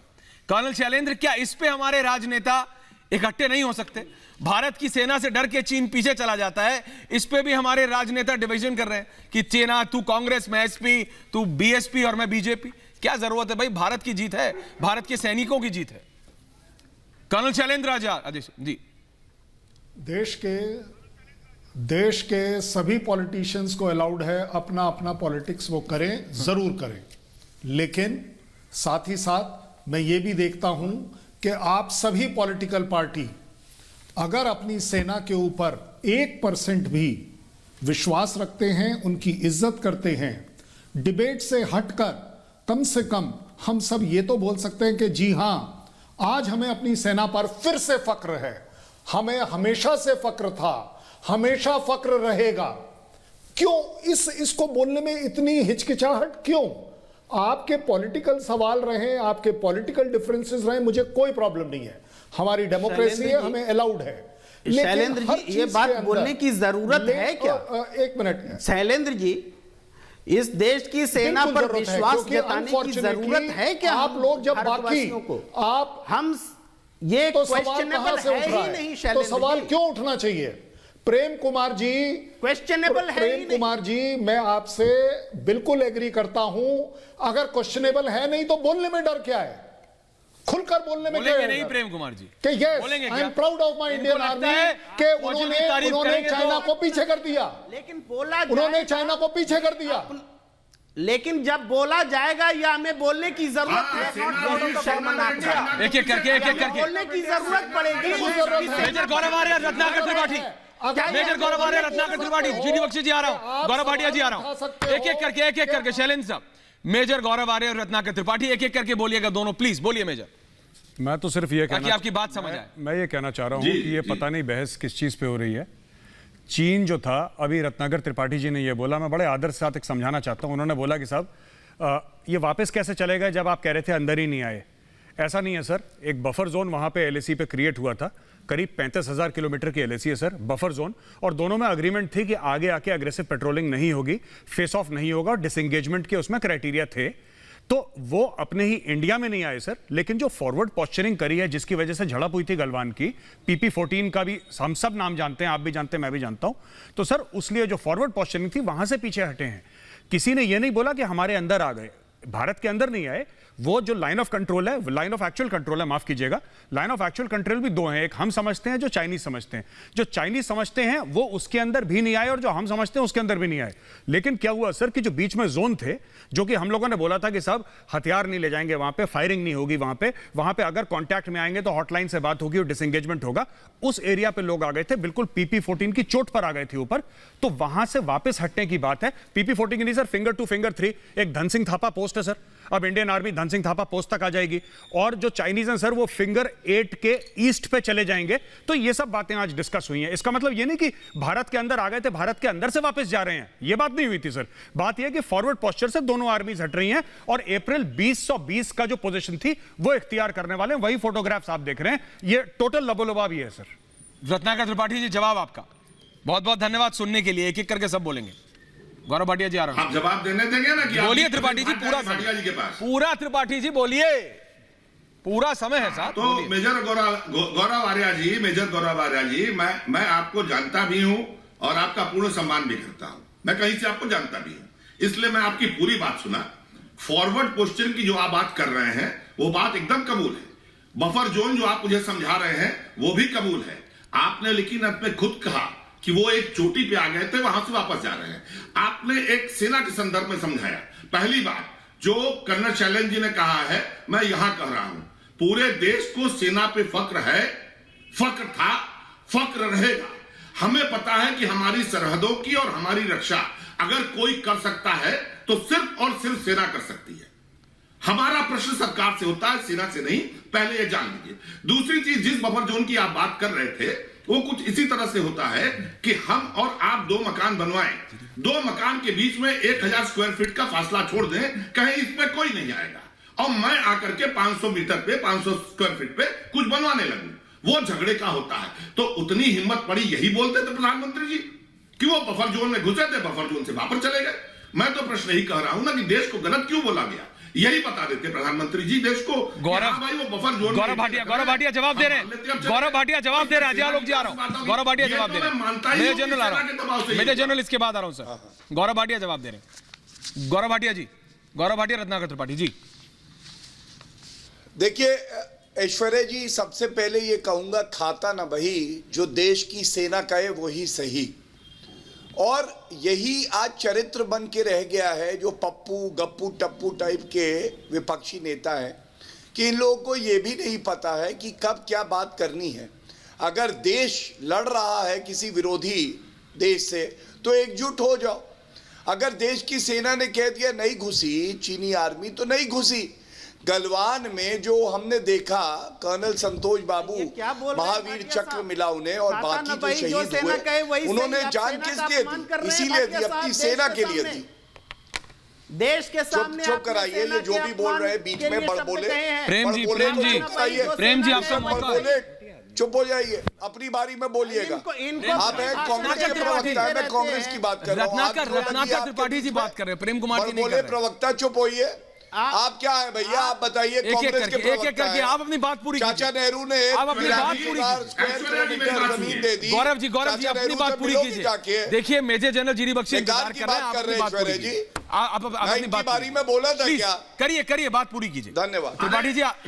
कर्नल शैलेंद्र, क्या इस पे हमारे राजनेता इकट्ठे नहीं हो सकते? भारत की सेना से डर के चीन पीछे चला जाता है, इस पे भी हमारे राजनेता डिवीजन कर रहे हैं कि चीना, तू कांग्रेस, मैं एसपी, तू बीएसपी और मैं बीजेपी। क्या जरूरत है भाई? भारत की जीत है, भारत के सैनिकों की जीत है। कर्नल शैलेंद्र आदेश जी। देश के सभी पॉलिटिशियंस को अलाउड है अपना अपना पॉलिटिक्स वो करें, जरूर करें, लेकिन साथ ही साथ मैं ये भी देखता हूं कि आप सभी पॉलिटिकल पार्टी अगर अपनी सेना के ऊपर 1% भी विश्वास रखते हैं, उनकी इज्जत करते हैं, डिबेट से हटकर कम से कम हम सब ये तो बोल सकते हैं कि जी हां, आज हमें अपनी सेना पर फिर से फक्र है, हमें हमेशा से फक्र था, हमेशा फक्र रहेगा। क्यों इसको बोलने में इतनी हिचकिचाहट क्यों? आपके पॉलिटिकल सवाल रहे, आपके पॉलिटिकल डिफरेंसेस रहे, मुझे कोई प्रॉब्लम नहीं है, हमारी डेमोक्रेसी है, हमें अलाउड है। शैलेंद्र जी, ये बात बोलने की जरूरत है क्या? एक मिनट शैलेंद्र जी, इस देश की सेना पर विश्वास जताने की जरूरत है क्या? आप लोग जब बाकी हम ये तो क्वेश्चनेबल है ही नहीं शैलेंद्र जी, तो सवाल क्यों उठना चाहिए? प्रेम कुमार जी, क्वेश्चनेबल है प्रेम कुमार जी, मैं आपसे बिल्कुल एग्री करता हूं। अगर क्वेश्चनेबल है नहीं तो बोलने में डर क्या है? खुलकर बोलने में क्या है? नहीं प्रेम कुमार जी कि yes, I am proud of my Indian army कि उन्होंने चाइना को पीछे कर दिया, लेकिन बोला उन्होंने चाइना को पीछे कर दिया। लेकिन जब बोला जाएगा या हमें बोलने की जरूरत है, एक एक करके बोलने की जरूरत पड़ेगी। मेजर गौरव आर्य, रत्नाकर त्रिपाठी, मेजर गौरव आर्य, रत्नाकर त्रिपाठी, जीडी बख्शी जी आ रहा हूं, गौरव भाटिया जी आ रहा हूं, एक एक करके शैलेंद्र साहब, मेजर गौरव आर्य और रत्नाकर त्रिपाठी, एक एक करके बोलिएगा दोनों, प्लीज बोलिए मेजर। मैं तो सिर्फ ये कहना, आपकी बात समझ आए, मैं ये कहना चाह रहा हूं कि ये पता नहीं बहस किस चीज पे हो रही है। चीन जो था, अभी रत्नाकर त्रिपाठी जी ने ये बोला, मैं बड़े आदर के साथ एक समझाना चाहता हूं। उन्होंने बोला कि साहब ये वापस कैसे चलेगा जब आप कह रहे थे अंदर ही नहीं आए। ऐसा नहीं है सर, एक बफर जोन वहां पे एलएसी पे क्रिएट हुआ था, करीब 35,000 किलोमीटर की एलएसी है सर, बफर जोन, और दोनों में अग्रीमेंट थी कि आगे आके अग्रेसिव पेट्रोलिंग नहीं होगी, फेस ऑफ नहीं होगा, डिसएंगेजमेंट के उसमें क्राइटेरिया थे। तो वो अपने ही इंडिया में नहीं आए सर, लेकिन जो फॉरवर्ड पोस्चरिंग करी है जिसकी वजह से झड़प हुई थी गलवान की, PP-14 का भी हम सब नाम जानते हैं, आप भी जानते हैं, मैं भी जानता हूं। तो सर उसलिए जो फॉरवर्ड पोस्चरिंग थी वहां से पीछे हटे हैं। किसी ने ये नहीं बोला कि हमारे अंदर आ गए, भारत के अंदर नहीं आए। वो जो लाइन ऑफ कंट्रोल है, लाइन ऑफ एक्चुअल कंट्रोल है, माफ कीजिएगा, लाइन ऑफ एक्चुअल कंट्रोल भी दो हैं, एक हम समझते हैं, जो चाइनीज समझते हैं। जो चाइनीज समझते हैं वो उसके अंदर भी नहीं आए, और जो हम समझते हैं उसके अंदर भी नहीं आए। लेकिन क्या हुआ सर कि जो बीच में जोन थे, जो कि हम लोगों ने बोला था कि साहब हथियार नहीं ले जाएंगे वहां पे, फायरिंग नहीं होगी वहां पे अगर कॉन्टैक्ट में आएंगे तो हॉटलाइन से बात होगी और डिसएंगेजमेंट होगा, उस एरिया पे लोग आ गए थे, बिल्कुल PP-14 की चोट पर आ गए थे ऊपर। तो वहां से वापस हटने की बात है। PP-14 की नहीं सर, फिंगर 2 फिंगर 3 एक धन सिंह थापा पोस्ट है सर, अब Indian army Dhan Singh Thapa post तक आ जाएगी, और जो चाइनीज हैं सर वो फिंगर 8 के ईस्ट पे चले जाएंगे। तो ये सब बातें आज डिस्कस हुई हैं। इसका मतलब ये नहीं कि भारत के अंदर आ गए थे, भारत के अंदर से वापस जा रहे हैं, ये बात नहीं हुई थी सर। बात यह कि फॉरवर्ड पोस्चर से दोनों आर्मीज हट रही हैं, और अप्रैल 2020 का जो पोजीशन थी वो इख्तियार करने वाले, वही फोटोग्राफ्स आप देख रहे हैं। ये टोटल लबोलुबा भी है सर। रत्नाकर त्रिपाठी जी, जवाब आपका। बहुत बहुत धन्यवाद सुनने के लिए, एक एक करके सब बोलेंगे। गौरव भाटिया जी आ रहा हूं। आप जवाब देने देंगे ना कि बोलिए त्रिपाठी जी, भाटिया जी के पास पूरा त्रिपाठी जी बोलिए, पूरा समय है साहब। तो मेजर गौरव आर्य जी, मेजर गौरव आर्य जी, मैं आपको जानता भी हूं और आपका पूर्ण सम्मान भी करता हूं, मैं कहीं से आपको जानता भी हूं, इसलिए मैं आपकी पूरी बात सुना। फॉरवर्ड पोस्चरिंग की जो आप बात कर रहे हैं वो बात एकदम कबूल है। बफर जोन जो आप मुझे समझा रहे हैं वो भी कबूल है। आपने लेकिन अपने खुद कहा कि वो एक चोटी पे आ गए थे, वहां से वापस जा रहे हैं। आपने एक सेना के संदर्भ में समझाया। पहली बात जो कर्नल शैलेंद्र जी ने कहा है, मैं यहां कह रहा हूं, पूरे देश को सेना पे फक्र है, फक्र था, फक्र रहेगा। हमें पता है कि हमारी सरहदों की और हमारी रक्षा अगर कोई कर सकता है तो सिर्फ और सिर्फ सेना कर सकती है। हमारा प्रश्न सरकार से होता है, सेना से नहीं, पहले ये जान लीजिए। दूसरी चीज, जिस बफर जोन की आप बात कर रहे थे वो कुछ इसी तरह से होता है कि हम और आप 2 मकान बनवाएं, 2 मकान के बीच में 1000 स्क्वायर फीट का फासला छोड़ दें, कहीं इसमें कोई नहीं आएगा, और मैं आकर के 500 मीटर पे 500 स्क्वायर फीट पे कुछ बनवाने लगूं, वो झगड़े का होता है। तो उतनी हिम्मत पड़ी यही बोलते थे प्रधानमंत्री जी कि वो बफर जोन में घुसे थे, बफर जोन से वापस चले गए। मैं तो प्रश्न यही कह रहा हूं ना कि देश को गलत क्यों बोला गया, यही बता देते प्रधानमंत्री जी देश को। गौरव भाई वो बफर जोन, गौरव भाटिया जवाब दे रहे हैं, गौरव भाटिया जवाब दे रहे हैं। लोग जी आ रहा हूं, गौरव भाटिया जवाब दे रहे हैं, मेजर जनरल आ रहा हूं, मेजर जनरल इसके बाद आ रहा हूं सर। गौरव भाटिया जवाब दे रहे हैं, गौरव भाटिया जी, गौरव भाटिया रत्नाकर त्रिपाठी जी। देखिए ऐश्वर्या जी, सबसे पहले ये कहूंगा, खाता ना वही जो देश की सेना कहे वही सही। और यही आज चरित्र बन के रह गया है जो पप्पू गप्पू टप्पू टाइप के विपक्षी नेता हैं कि इन लोगों को ये भी नहीं पता है कि कब क्या बात करनी है। अगर देश लड़ रहा है किसी विरोधी देश से तो एकजुट हो जाओ। अगर देश की सेना ने कह दिया नहीं घुसी चीनी आर्मी तो नहीं घुसी। गलवान में जो हमने देखा, कर्नल संतोष बाबू महावीर चक्र मिला उन्हें और बाकी जो शहीद हुए उन्होंने जान किस लिए दी? इसीलिए दी, अपनी सेना के लिए दी। देश के सामने चुप कराइए, ये जो भी बोल रहे हैं बीच में बड़ बोले। प्रेम जी आपका बोले, चुप हो जाइए, अपनी बारी में बोलिएगा। आप कांग्रेस के प्रवक्ता है, मैं कांग्रेस की बात कर रहा हूँ। रत्नाकर त्रिपाठी जी बात कर रहे हैं, प्रेम कुमार जी नहीं कर बोले रहे। प्रवक्ता चुप होइए। आप क्या है भैया, आप बताइए। कांग्रेस के एक एक करके आप अपनी बात पूरी चाचा नेहरू ने आप अपनी बात पूरी जमीन दे दी। गौरव जी अपनी बात पूरी कीजिए। देखिए मेजर जनरल जीडी बख्शी इंतजार कर रहे हैं, आप अपनी बात पूरी कीजिए। आप अपनी बारी में बोला था क्या? करिए बात पूरी कीजिए। धन्यवाद।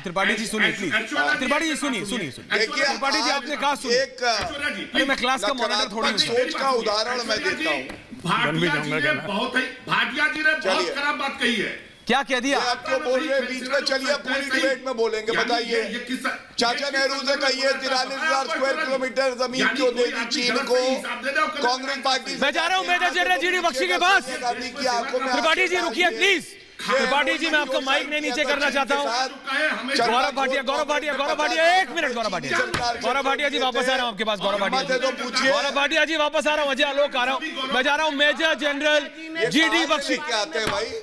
त्रिपाठी जी सुनिए प्लीज। त्रिपाठी जी सुनिए। त्रिपाठी जी आपने कहा सुनिए। अरे मैं क्लास का मॉनिटर थोड़ी हूँ। सोच का उदाहरण मैं देता हूँ। भाटिया जी ने बहुत खराब बात कही है। क्या कह दिया? आप क्यों बोल रहे हैं बीच में? चलिए पूरी डिबेट में बोलेंगे, बताइए। चाचा नेहरू से कहिए 43,000 स्क्वायर किलोमीटर जमीन क्यों दे दी चीन को? कांग्रेस पार्टी। मैं जा रहा हूँ मेजर जनरल जीडी बख्शी के पास। त्रिपाठी जी रुकिए प्लीज। त्रिपाठी जी मैं आपको माइक नहीं नीचे करना चाहता हूँ। गौरव भाटिया 1 मिनट। गौरव भाटिया जी वापस आ रहा हूँ आपके पास। गौरव भाटिया जी वापस आ रहा हूँ। अजय आलोक आ रहा हूँ। मैं जा रहा हूँ major general GD Bakshi.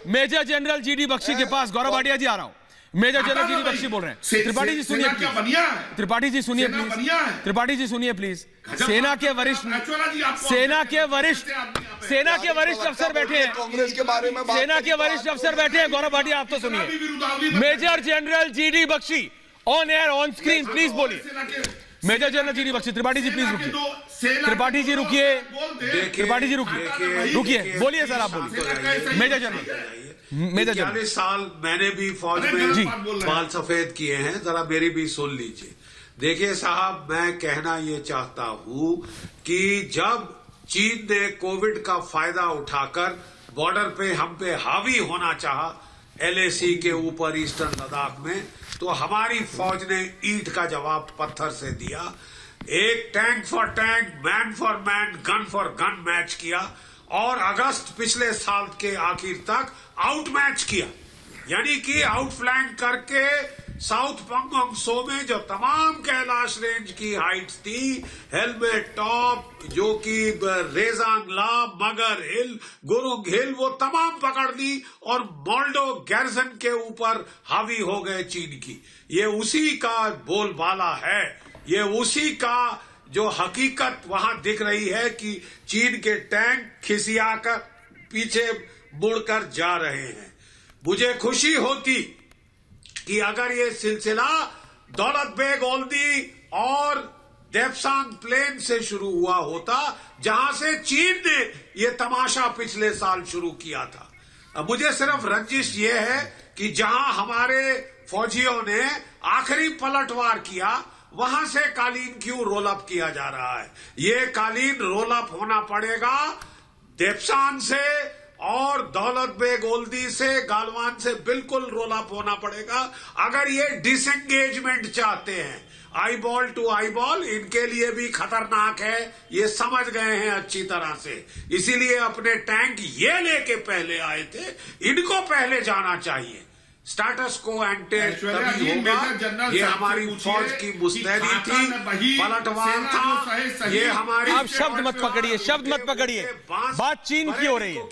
Major general GD Bakshi के पास गौरव भाटिया जी आ रहा हूँ। मेजर जनरल जीडी बख्शी बोल रहे हैं। त्रिपाठी जी सुनिए प्लीज। त्रिपाठी जी सुनिए प्लीज। त्रिपाठी जी सुनिए प्लीज। सेना के वरिष्ठ अफसर बैठे हैं। कांग्रेस के बारे में सेना के वरिष्ठ अफसर बैठे हैं। गौरव भाटिया आप तो सुनिए। Major general GD Bakhshi on air on screen please बोलिए। Major general GD Bakhshi. Tripathi ji please रुकिए। त्रिपाठी जी रुकिए। बोलिए सर, आप बोलिए। मेजर जनरल 40 साल मैंने भी फौज में बाल सफेद किए हैं, जरा मेरी भी सुन लीजिए। देखिए साहब, मैं कहना ये चाहता हूं कि जब चीन ने कोविड का फायदा उठाकर बॉर्डर पे हम पे हावी होना चाहा, LAC के ऊपर ईस्टर्न लद्दाख में, तो हमारी फौज ने ईंट का जवाब पत्थर से दिया। एक tank for tank, man for man, gun for gun match किया और अगस्त पिछले साल के आखिर तक आउट मैच किया। यानी कि आउट फ्लैंक करके साउथ पंगोंग सो में जो तमाम कैलाश रेंज की हाइट्स थी, हेलमेट टॉप, जो कि रेजांगला, मगर हिल, गुरुंग हिल, वो तमाम पकड़ ली और मोल्डो गैरसन के ऊपर हावी हो गए चीन की। ये उसी का बोलबाला है, ये उसी का जो हकीकत वहां दिख रही है कि चीन के टैंक खिसियाकर पीछे मुड़कर जा रहे हैं। मुझे खुशी होती कि अगर ये सिलसिला दौलत बेग ओल्दी और देप्सांग प्लेन से शुरू हुआ होता, जहां से चीन ने ये तमाशा पिछले साल शुरू किया था। अब मुझे सिर्फ रंजिश ये है कि जहां हमारे फौजियों ने आखिरी पलटवार किया, वहां से कालीन क्यों रोल अप किया जा रहा है? ये कालीन रोल अप होना पड़ेगा देप्सांग से और दौलत बेग ओल्दी से, गालवान से बिल्कुल रोल अप होना पड़ेगा। अगर ये डिसएंगेजमेंट चाहते हैं, eye ball to eye ball, इनके लिए भी खतरनाक है, ये समझ गए हैं अच्छी तरह से। इसीलिए अपने टैंक ये लेके पहले आए थे, इनको पहले जाना चाहिए। स्टेटस को एंटे ऐश्वर्या तभी जी, होगा। मेजर जनरल ये साहब से हमारी पूछिए फौज की मुस्तैदी कि थी, खाता में वही पलटवार सेना था। जो सही ये हमारी आप शब्द मत पकड़िए, शब्द मत पकड़िए। बात चीन की हो रही है,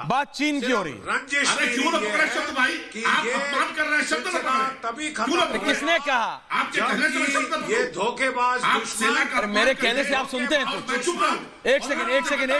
बात चीन की हो रही है। रंजिश अरे क्यों ना पकड़े शब्द भाई, आप अपमान कर रहे हैं, शब्द ना पकड़े। तभी क्यों ना खत्म पकड़े? किसने कहा? आपके कहने से मैं शब्द ना ये पकड़ूं। धोखेबाज आप सेना का अरे मेरे कहने से आप सुनते हैं और कुछ? मैं चुप रहूं। एक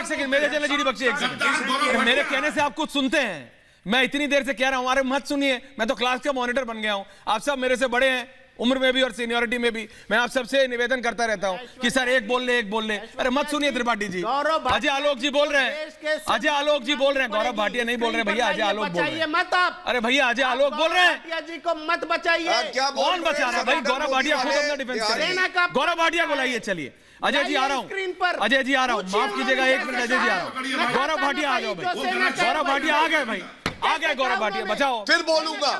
second major general GD Bakshi, एक सेकंड। मेरे कहने से आप कुछ सुनते हैं? मैं इतनी देर से कह रहा हूं, अरे मत सुनिए, मैं तो क्लास का मॉनिटर बन गया हूं। आप सब मेरे से बड़े हैं, उम्र में भी और सीनियरिटी में भी। मैं आप सबसे निवेदन करता रहता हूं कि सर एक बोल ले। अरे मत सुनिए त्रिपाठी जी, अजय आलोक जी बोल रहे हैं, अजय आलोक जी बोल रहे हैं, गौरव भाटिया नहीं बोल रहे भैया, अजय आलोक बोल रहे हैं। मत आप, अरे भैया अजय आलोक बोल रहे हैं। भाटिया जी को मत बचाइए। कौन बचा रहा है भाई? गौरव भाटिया खुद अपना डिफेंस करेंगे। गौरव भाटिया को लाइए, चलिए अजय जी आ रहा हूं, अजय जी आ रहा हूं, माफ कीजिएगा, एक मिनट अजय जी आ रहा हूं। गौरव भाटिया आ जाओ भाई, गौरव भाटिया आ गए भाई, आ गए गौरव भाटिया, बचाओ। फिर बोलूंगा।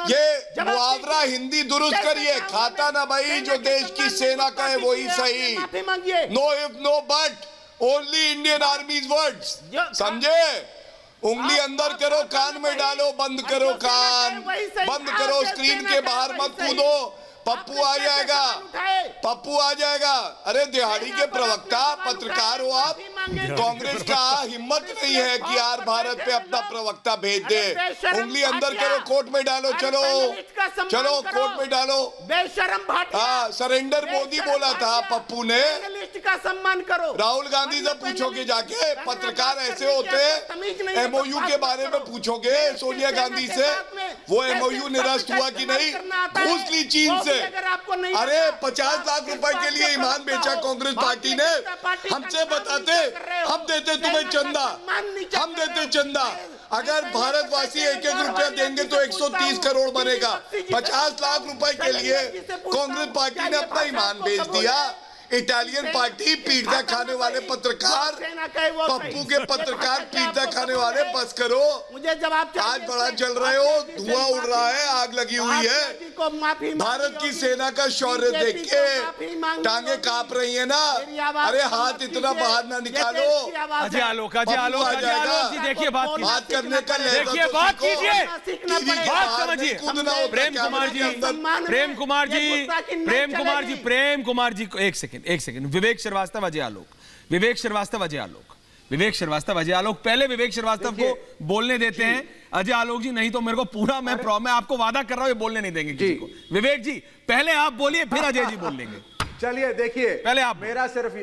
ये मुहावरा हिंदी दुरुस्त करिए, खाता ना भाई जो देश की सेना का है वही सही। माफी मांगिए। No if no but, only Indian army's words, समझे? उंगली अंदर करो, कान में डालो, बंद करो कान, बंद करो, स्क्रीन के बाहर मत कूदो। पप्पू आ जाएगा, पप्पू आ जाएगा। अरे दिहाड़ी के प्रवक्ता पत्रकार हो आप, कांग्रेस का हिम्मत नहीं है कि यार भारत पे अपना प्रवक्ता भेज दे। उंगली अंदर करो, कोर्ट में डालो, चलो चलो कोर्ट में डालो। बेशरम भाटिया, हाँ, सरेंडर मोदी बोला था पप्पू ने। का सम्मान करो। राहुल गांधी से पूछोगे जाके, पत्रकार ऐसे होते। एमओयू के बारे में पूछोगे सोनिया गांधी से, वो एमओयू निरस्त हुआ कि नहीं? घूस ली चीन से। अरे 50 लाख रुपए के लिए ईमान बेचा कांग्रेस पार्टी ने। हमसे बताते, हम देते तुम्हें चंदा, हम देते चंदा। अगर भारतवासी एक रुपया देंगे तो 130 करोड़ बनेगा। 50 लाख रुपए के लिए कांग्रेस पार्टी ने अपना ईमान बेच दिया। इटालियन पार्टी, पीटा खाने वाले पत्रकार, पप्पू के पत्रकार, पीटा खाने वाले, बस करो। मुझे जवाब आज बड़ा जल रहे हो, धुआं उड़ रहा है, आग लगी हुई है। भारत की सेना का शौर्य देख के टांगे कांप रही है ना। अरे हाथ इतना बाहर ना निकालो। अजय आलोक, अजय आलोक, अजय आलोक जी देखिए, बात करने का देखिए, बात कीजिए, बात समझिए। प्रेम कुमार जी, प्रेम कुमार जी, प्रेम कुमार जी, प्रेम कुमार जी, एक सेकंड। विवेक श्रीवास्तव, अजय आलोक, विवेक श्रीवास्तव, अजय आलोक, विवेक श्रीवास्तव, अजय आलोक। पहले विवेक श्रीवास्तव को बोलने देते हैं अजय आलोक जी, नहीं तो मेरे को पूरा मैं आपको वादा कर रहा हूं ये बोलने नहीं देंगे किसी को। विवेक जी पहले आप बोलिए, फिर अजय जी बोल लेंगे। चलिए देखिए, पहले आप। मेरा सिर्फ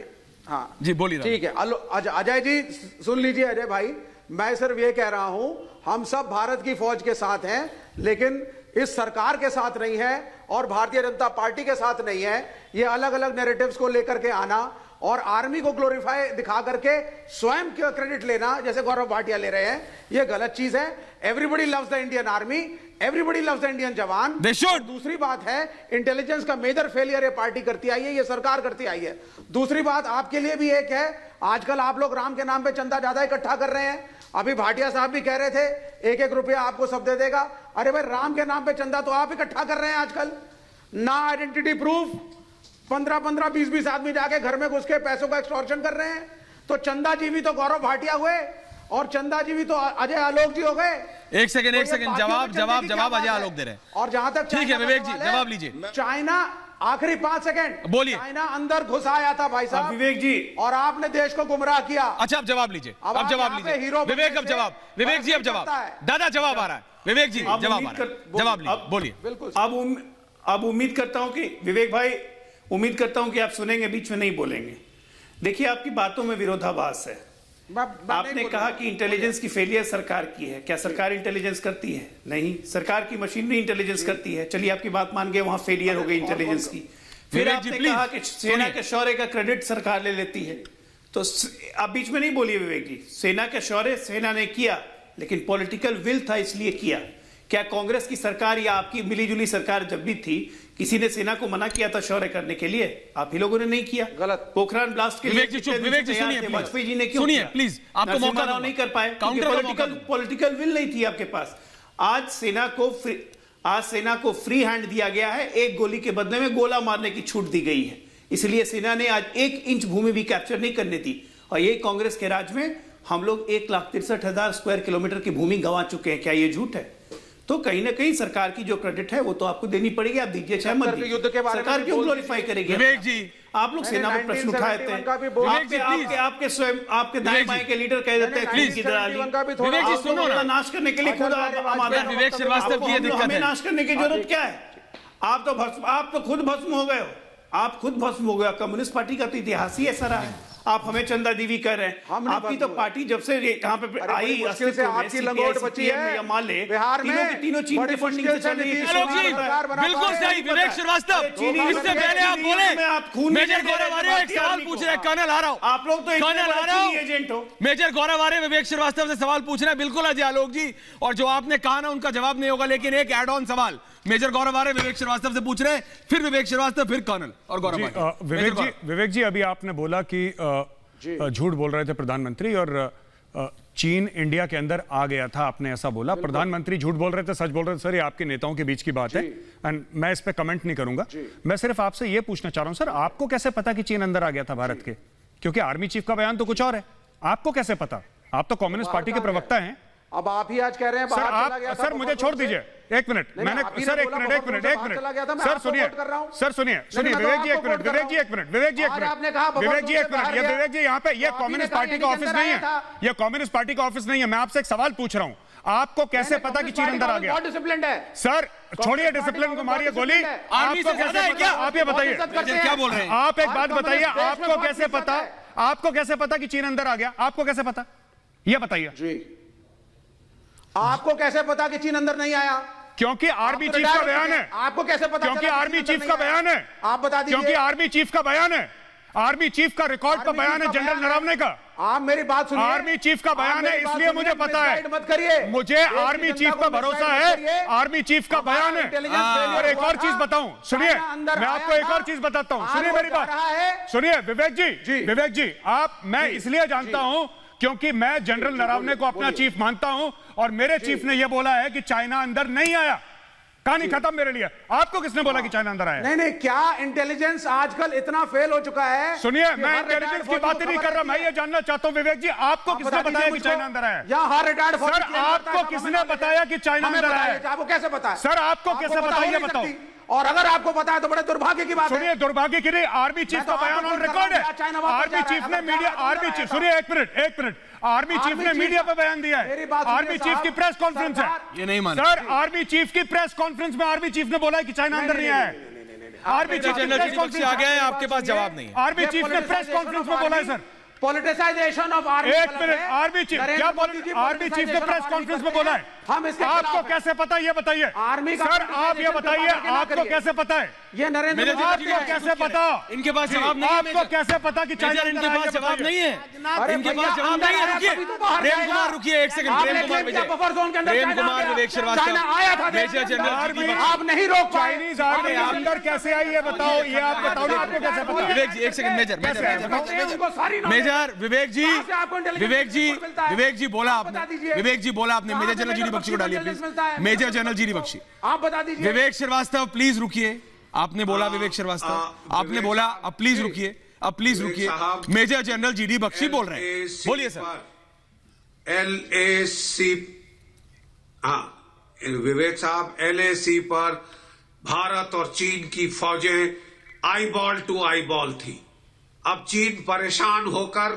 हाँ जी बोलिए। ठीक है, अजय जी सुन लीजिए। अजय भाई, मैं सिर्फ ये कह रहा हूं, हम सब भारत की फौज के साथ हैं, लेकिन इस सरकार के साथ नहीं है और भारतीय जनता पार्टी के साथ नहीं है। ये अलग अलग नैरेटिव्स को लेकर के आना और आर्मी को ग्लोरीफाई दिखा करके स्वयं का क्रेडिट लेना, जैसे गौरव भाटिया ले रहे हैं, ये गलत चीज है। Everybody loves the Indian army, everybody loves the Indian जवान। दूसरी बात है, इंटेलिजेंस का मेजर फेलियर ये पार्टी करती आई है, ये सरकार करती आई है। दूसरी बात आपके लिए भी एक है, आजकल आप लोग राम के नाम पे चंदा ज्यादा इकट्ठा कर रहे हैं। अभी भाटिया साहब भी कह रहे थे 1-1 रुपया आपको सब दे देगा। अरे भाई, राम के नाम पे चंदा तो आप इकट्ठा कर रहे हैं आजकल। ना आइडेंटिटी प्रूफ, 15-15, 20-20 आदमी जाके घर में घुस के पैसों का एक्सटॉर्शन कर रहे हैं। तो चंदा जी भी तो गौरव भाटिया हुए और चंदा जी भी तो अजय आलोक जी हो गए। एक सेकंड, जवाब अजय आलोक दे रहे हैं। और जहां तक ठीक है विवेक जी, जवाब लीजिए। चाइना, आखिरी 5 सेकंड बोलिए। चाइना अंदर घुस आया था भाई साहब, विवेक जी, और आपने देश को गुमराह किया। अच्छा, अब जवाब लीजिए, अब जवाब लीजिए विवेक, अब जवाब, विवेक जी अब जवाब, दादा जवाब आ रहा है, विवेक जी जवाब आ रहा है, जवाब लीजिए, बोलिए। बिल्कुल। अब उम्मीद करता हूं कि विवेक भाई, उम्मीद करता हूं कि आप सुनेंगे, बीच में नहीं बोलेंगे। देखिए, आपकी बातों में विरोधाभास है। आपने कहा कि इंटेलिजेंस की फेलियर सरकार की है। क्या सरकार इंटेलिजेंस करती है? नहीं, सरकार की मशीनरी इंटेलिजेंस करती है। चलिए, आपकी बात मान गए, वहां फेलियर हो गई इंटेलिजेंस की। फिर आपने कहा कि सेना के शौर्य का क्रेडिट सरकार ले लेती है। तो आप बीच में नहीं बोलिए विवेक जी। सेना का शौर्य सेना ने किया, लेकिन पॉलिटिकल विल था इसलिए किया। क्या कांग्रेस की सरकार या आपकी मिलीजुली सरकार जब भी थी, किसी ने सेना को मना किया था शौर्य करने के लिए? आप ही लोगों ने नहीं किया। गलत। पोखरान ब्लास्ट के विवेक जी चुप, विवेक जी सुनिए, वाजपेयी जी ने क्यों सुनिए किया? प्लीज, आपको मौका दो, नहीं कर पाए, पॉलिटिकल विल नहीं थी आपके पास। आज सेना को फ्री हैंड दिया गया है, एक गोली के बदले में गोला मारने की छूट दी गई है। इसलिए सेना ने आज 1 इंच भूमि भी कैप्चर नहीं करने दी। और ये कांग्रेस के राज में हम लोग 1,63,000 स्क्वायर किलोमीटर की भूमि गंवा चुके हैं। क्या ये झूठ है? तो कहीं ना कहीं सरकार की जो क्रेडिट है वो तो आपको देनी पड़ेगी, आप दीजिए चाहे मत दीजिए। युद्ध के बारे में सरकार क्यों ग्लोरीफाई करेगी? विवेक जी, आप लोग सेना पर प्रश्न उठाए थे, आपके स्वयं आपके दाएं बाएं के लीडर कह देते हैं विवेक जी सुनो ना, नाश करने के लिए खुद विवेक श्रीवास्तव की ये दिक्कत हमें है। नाश करने की जरूरत क्या है? आप तो खुद भस्म हो गए हो, आप खुद भस्म हो गए। कम्युनिस्ट पार्टी का तो इतिहास ही ऐसा रहा है। आप हमें चंदा देवी कह रहे हैं, आपकी तो पार्टी जब से यहाँ पे आई अस्तित्व में, आपकी लंगोट बची है या मान ले बिहार में, तीनों चीन के फंडिंग से चल रही है। बिल्कुल सही विवेक श्रीवास्तव, इससे पहले आप बोले मेजर गौरव आर्य एक सवाल पूछ रहे हैं, कर्नल आ रहा हूं, आप लोग तो कर्नल आ रहा हूं, एजेंट हो। मेजर गौरव आर्य विवेक श्रीवास्तव से सवाल पूछ रहे हैं। बिल्कुल अजय आलोक जी, और जो आपने कहा ना उनका जवाब नहीं होगा, लेकिन एक एड ऑन सवाल मेजर गौरव आर्य विवेक श्रीवास्तव से पूछ रहे हैं, फिर विवेक श्रीवास्तव, फिर कर्नल और गौरव। विवेक जी अभी आपने बोला कि झूठ बोल रहे थे प्रधानमंत्री और चीन इंडिया के अंदर आ गया था, आपने ऐसा बोला। प्रधानमंत्री झूठ बोल रहे थे, सच बोल रहे थे? सर ये आपके नेताओं के बीच की बात है एंड मैं इस पे कमेंट नहीं करूंगा। मैं सिर्फ आपसे ये पूछना चाह रहा हूं, सर आपको कैसे पता कि चीन अंदर आ गया था भारत के? क्योंकि आर्मी चीफ का बयान तो कुछ और है, आपको कैसे पता? आप तो कम्युनिस्ट पार्टी के प्रवक्ता हैं। अब आप ही आज कह रहे हैं सर आप सर मुझे छोड़ दीजिए एक मिनट, मैंने सर एक मिनट सर सुनिए सर सुनिए विवेक जी एक मिनट, विवेक जी एक मिनट, विवेक जी एक मिनट, विवेक जी एक मिनट, ये विवेक जी यहाँ पे ये कम्युनिस्ट पार्टी का ऑफिस नहीं है, ये कम्युनिस्ट पार्टी का ऑफिस नहीं है। मैं आपसे एक सवाल पूछ रहा हूँ, आपको कैसे पता कि चीन अंदर आ गया? डिसिप्लिन है सर, छोड़िए डिसिप्लिन को, मारिए गोली। आपको कैसे पता? आप ये बताइए, क्या बोल रहे हैं आप? एक बात बताइए, आपको कैसे पता, आपको कैसे पता कि चीन अंदर आ गया? आपको कैसे पता, ये बताइए जी। आपको कैसे पता कि चीन अंदर नहीं आया? क्योंकि आर्मी चीफ का बयान है। आपको कैसे पता? क्योंकि आर्मी चीफ का बयान है। आप बता दीजिए। क्योंकि आर्मी चीफ का बयान है, आर्मी चीफ का रिकॉर्ड का बयान है जनरल नरवणे का। आप मेरी बात सुनिए, आर्मी चीफ का बयान है, इसलिए मुझे पता है। मत करिए, मुझे आर्मी चीफ का भरोसा है, आर्मी चीफ का बयान है। और एक और चीज बताऊं, सुनिए, मैं आपको एक और चीज बताता हूं, सुनिए मेरी बात, सुनिए विवेक जी, विवेक जी आप, मैं इसलिए जानता हूं क्योंकि मैं जनरल नरवणे को अपना चीफ मानता हूं और मेरे चीफ ने यह बोला है कि चाइना अंदर नहीं आया। कहानी खत्म मेरे लिए। आपको किसने बोला कि चाइना अंदर आया? नहीं नहीं, क्या इंटेलिजेंस आजकल इतना फेल हो चुका है? सुनिए, मैं इंटेलिजेंस की बात नहीं कर रहा, मैं ये जानना चाहता हूं विवेक जी, आपको किसने बताया कि चाइना अंदर आया? सर आपको किसने बताया कि चाइना अंदर आया? आपको कैसे पता है? सर आपको कैसे पता, ये बताओ। और अगर आपको पता है तो बड़े दुर्भाग्य की बात है। सुनिए, दुर्भाग्य की नहीं, आर्मी चीफ का बयान ऑन रिकॉर्ड है। आर्मी चीफ ने मीडिया, आर्मी चीफ, सुनिए एक मिनट, आर्मी चीफ ने मीडिया पे बयान दिया है। आर्मी चीफ की प्रेस कॉन्फ्रेंस है, ये नहीं माना सर। आर्मी चीफ की प्रेस कॉन्फ्रेंस में आर्मी चीफ ने बोला है कि चाइना अंदर नहीं आया है। आर्मी चीफ जनरल जी आ गया है, आपके पास जवाब नहीं है। आर्मी चीफ ने प्रेस कॉन्फ्रेंस में बोला है सर। Politicisation of army. एक मिनट, आर्मी चीफ क्या, आर्मी चीफ ने प्रेस कॉन्फ्रेंस में बोला है? हम इसके आपको कैसे पता, ये बताइए। आर्मी का सर आप ये बताइए, आपको कैसे पता है? ये नरेंद्र मोदी, आपको कैसे पता? इनके पास जवाब नहीं है। आपको कैसे पता कि चाइना इनके पास जवाब नहीं है, इनके पास जवाब नहीं है। रुकिए प्रेम कुमार, रुकिए एक सेकंड। प्रेम कुमार, प्रेम कुमार विवेक श्रीवास्तव, आया था मेजर जनरल, आप नहीं रोक पाए। चाइनीज आर्मी अंदर कैसे आई ये बताओ, ये आप बताओ ना, आपको कैसे पता? विवेक जी एक सेकंड, मेजर विवेक जी, विवेक जी बोला आपने, विवेक जी बोला आपने, मेजर जनरल जीडी बख्शी को डालिए please, major general GD Bakshi. आप बता दीजिए। विवेक श्रीवास्तव प्लीज रुकिए, आपने बोला विवेक श्रीवास्तव, आपने बोला, अब प्लीज रुकिए, अब प्लीज रुकिए। मेजर जनरल जीडी बख्शी बोल रहे हैं, बोलिए सर। LAC, विवेक साहब, LAC पर भारत और चीन की फौजें आईबॉल टू आईबॉल थी। अब चीन परेशान होकर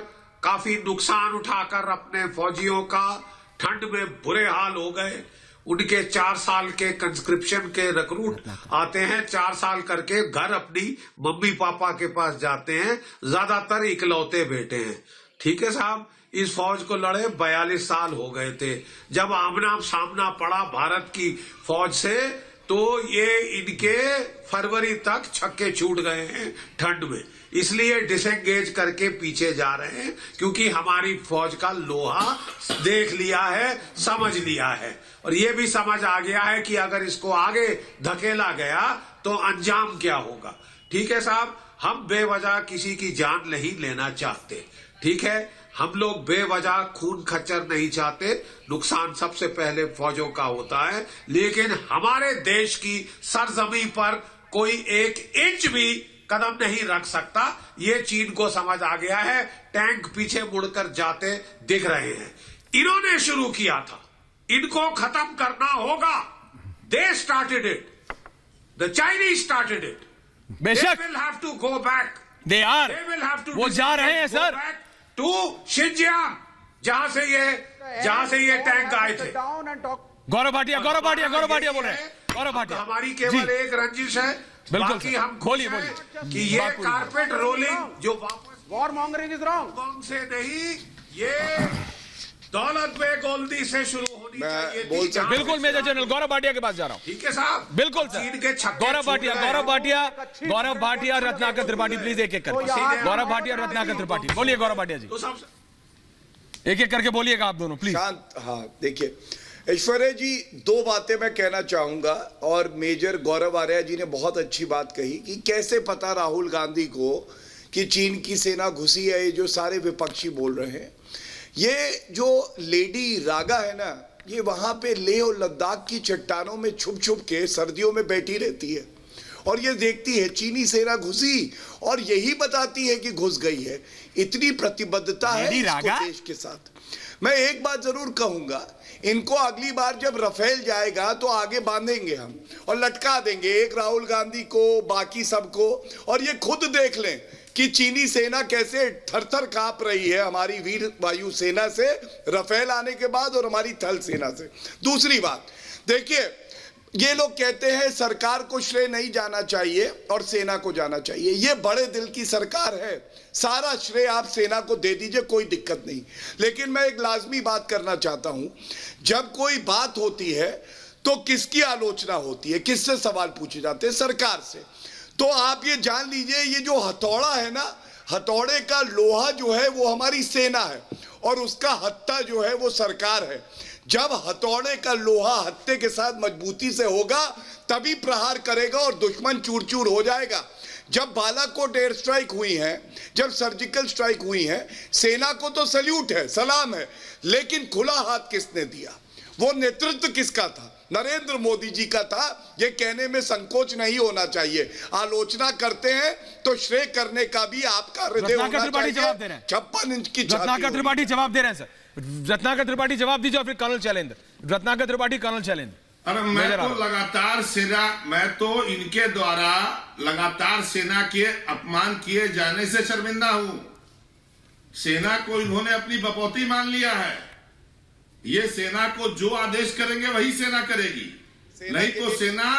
काफी नुकसान उठाकर अपने फौजियों का ठंड में बुरे हाल हो गए। उनके 4 साल के कंस्क्रिप्शन के रिक्रूट आते हैं, 4 साल करके घर अपनी मम्मी पापा के पास जाते हैं, ज्यादातर इकलौते बेटे हैं। ठीक है साहब, इस फौज को लड़े 42 साल हो गए थे। जब आमना सामना पड़ा भारत की फौज से तो ये इनके फरवरी तक छक्के छूट गए हैं ठंड में, इसलिए डिसएंगेज करके पीछे जा रहे हैं, क्योंकि हमारी फौज का लोहा देख लिया है, समझ लिया है, और ये भी समझ आ गया है कि अगर इसको आगे धकेला गया तो अंजाम क्या होगा। ठीक है साहब, हम बेवजह किसी की जान नहीं लेना चाहते, ठीक है, हम लोग बेवजह खून खच्चर नहीं चाहते, नुकसान सबसे पहले फौजों का होता है, लेकिन हमारे देश की सरजमी पर कोई 1 इंच भी कदम नहीं रख सकता। ये चीन को समझ आ गया है, टैंक पीछे मुड़कर जाते दिख रहे हैं। इन्होंने शुरू किया था, इनको खत्म करना होगा। They started it. The Chinese started it. बेशक They will have to go back. They are They will have to वो जा रहे हैं go sir back to Xinjiang, जहां से ये टैंक आए थे। गौरव भाटिया बोल रहे हैं। गौरव भाटिया हमारी केवल एक रंजिश है, बिल्कुल बाकी सर। हम खुश बोलिए, हैं बोलिए। कि ये कारपेट रोलिंग जो वापस war mongering is wrong Hong Kong से नहीं, ये दौलत बेग ओल्दी से शुरू होनी चाहिए बोल थी। जहां बिल्कुल मेजर जनरल गौरव भाटिया के पास जा रहा हूँ। ठीक है साहब, बिल्कुल सर। चीन के छक्के गौरव छूट रहे हैं। भाटिया रत्नाकर त्रिपाठी प्लीज एक एक कर गौरव भाटिया रत्नाकर त्रिपाठी बोलिए। गौरव भाटिया जी तो सब एक एक करके बोलिएगा आप दोनों प्लीज। शांत। हाँ देखिए ऐश्वर्या जी, दो बातें मैं कहना चाहूंगा और मेजर गौरव आर्या जी ने बहुत अच्छी बात कही कि कैसे पता राहुल गांधी को कि चीन की सेना घुसी है, ये जो सारे विपक्षी बोल रहे हैं। ये जो लेडी रागा है ना, ये वहां पे लेह और लद्दाख की चट्टानों में छुप छुप के सर्दियों में बैठी रहती है और ये देखती है चीनी सेना घुसी और यही बताती है कि घुस गई है। इतनी प्रतिबद्धता है इसको देश के साथ। मैं एक बात जरूर कहूंगा, इनको अगली बार जब रफेल जाएगा तो आगे बांधेंगे हम और लटका देंगे, एक राहुल गांधी को, बाकी सबको, और ये खुद देख लें कि चीनी सेना कैसे थरथर कांप रही है हमारी वीर वायु सेना से रफेल आने के बाद और हमारी थल सेना से। दूसरी बात देखिए, ये लोग कहते हैं सरकार को श्रेय नहीं जाना चाहिए और सेना को जाना चाहिए। ये बड़े दिल की सरकार है, सारा श्रेय आप सेना को दे दीजिए, कोई दिक्कत नहीं। लेकिन मैं एक लाजमी बात करना चाहता हूं, जब कोई बात होती है तो किसकी आलोचना होती है, किससे सवाल पूछे जाते हैं? सरकार से। तो आप ये जान लीजिए, ये जो हथौड़ा है ना, हथौड़े का लोहा जो है वो हमारी सेना है और उसका हत्था जो है वो सरकार है। जब हथौड़े का लोहा हत्थे के साथ मजबूती से होगा तभी प्रहार करेगा और दुश्मन चूर चूर हो जाएगा। जब बालाकोट एयर स्ट्राइक हुई है, जब सर्जिकल स्ट्राइक हुई है, सेना को तो सल्यूट है, सलाम है, लेकिन खुला हाथ किसने दिया? वो नेतृत्व किसका था? नरेंद्र मोदी जी का था। ये कहने में संकोच नहीं होना चाहिए। आलोचना करते हैं तो श्रेय करने का भी आपका हृदय होना चाहिए। 56 इंच की रत्नाकर त्रिपाठी जवाब दे रहे हैं सर। रत्नाकर त्रिपाठी जवाब दीजिए और फिर कर्नल शैलेंद्र। रत्नाकर त्रिपाठी, कर्नल शैलेंद्र। अरे मैं तो इनके द्वारा लगातार सेना के अपमान किए जाने से शर्मिंदा हूं। सेना को इन्होंने अपनी बपौती मान लिया है। ये सेना को जो आदेश करेंगे वही सेना करेगी, नहीं तो सेना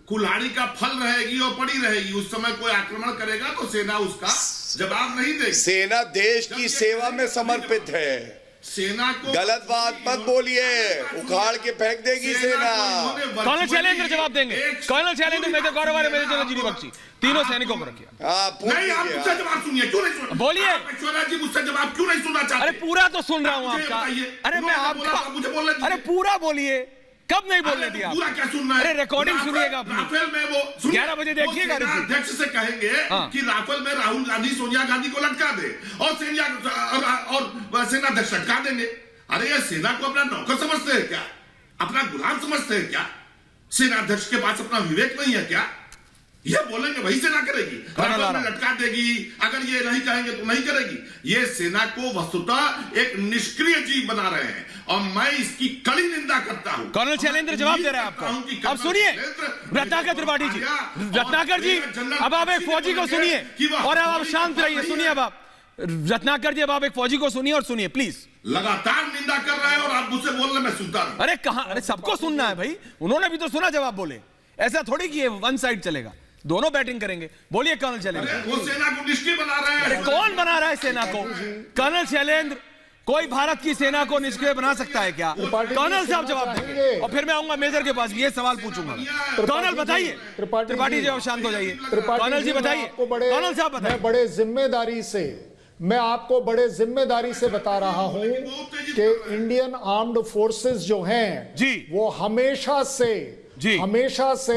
कुल्हाड़ी का फल रहेगी और पड़ी रहेगी। उस समय कोई आक्रमण करेगा तो सेना उसका जवाब नहीं देगी। सेना देश की सेवा में समर्पित है। सेना को गलत बात मत बोलिए, उखाड़ के फेंक देगी सेना। कर्नल शैलेंद्र जवाब देंगे। Colonel Shailendra, major Gaurav Arya, major general GD Bakhshi, तीनों सैनिकों को रखिए। नहीं, आप मुझसे जवाब सुनिए, क्यों नहीं सुन? बोलिए। ऐश्वर्या जी मुझसे जवाब क्यों नहीं सुनना चाहते? अरे पूरा तो सुन रहा हूं आपका। अरे मैं आपका, मुझे बोलने दीजिए। अरे पूरा बोलिए, कब नहीं बोलने दिया? पूरा क्या सुनना है? अरे रिकॉर्डिंग सुनिएगा अपनी। राफेल में वो 11 बजे देखिएगा। अध्यक्ष से कहेंगे कि राफेल में राहुल गांधी सोनिया गांधी को लटका दे और सेना अध्यक्ष लटका देंगे। अरे ये सेना को अपना नौकर समझते हैं क्या? अपना गुलाम समझते हैं क्या? सेना अध्यक्ष के पास अपना विवेक नहीं है क्या? ये बोलेंगे वही सेना करेगी, लटका देगी। अगर ये नहीं कहेंगे तो नहीं करेगी। ये सेना को वस्तुतः एक निष्क्रिय जीव बना रहे हैं और मैं इसकी कड़ी निंदा करता हूं। कर्नल शैलेंद्र जवाब दे रहे हैं आपको। अब सुनिए रत्नाकर त्रिपाठी जी। रत्नाकर जी, अब आप एक फौजी को सुनिए और अब आप शांत रहिए। सुनिए अब आप रत्नाकर जी, अब आप एक फौजी को सुनिए और सुनिए प्लीज। लगातार निंदा कर रहे हैं और आप मुझसे बोल रहे, मैं सुनता हूं। अरे कहां, अरे सबको सुनना है भाई, उन्होंने भी तो सुना जवाब बोले। ऐसा थोड़ी कि वन साइड चलेगा, दोनों बैटिंग करेंगे। बोलिए कर्नल शैलेंद्र। वो सेना को निष्क्रिय बना रहे हैं। अरे कौन बना रहा है सेना को? कर्नल शैलेंद्र, कोई भारत की सेना को निष्क्रिय बना सकता है क्या? कर्नल साहब जवाब देंगे और फिर मैं आऊंगा मेजर के पास, ये सवाल पूछूंगा। कर्नल बताइए। त्रिपाठी जी, शांत हो जाइए। कर्नल जी बताइए। कर्नल साहब बताइए। मैं आपको बड़े जिम्मेदारी से बता रहा हूं कि इंडियन आर्म्ड फोर्सेस जो हैं जी, वो हमेशा से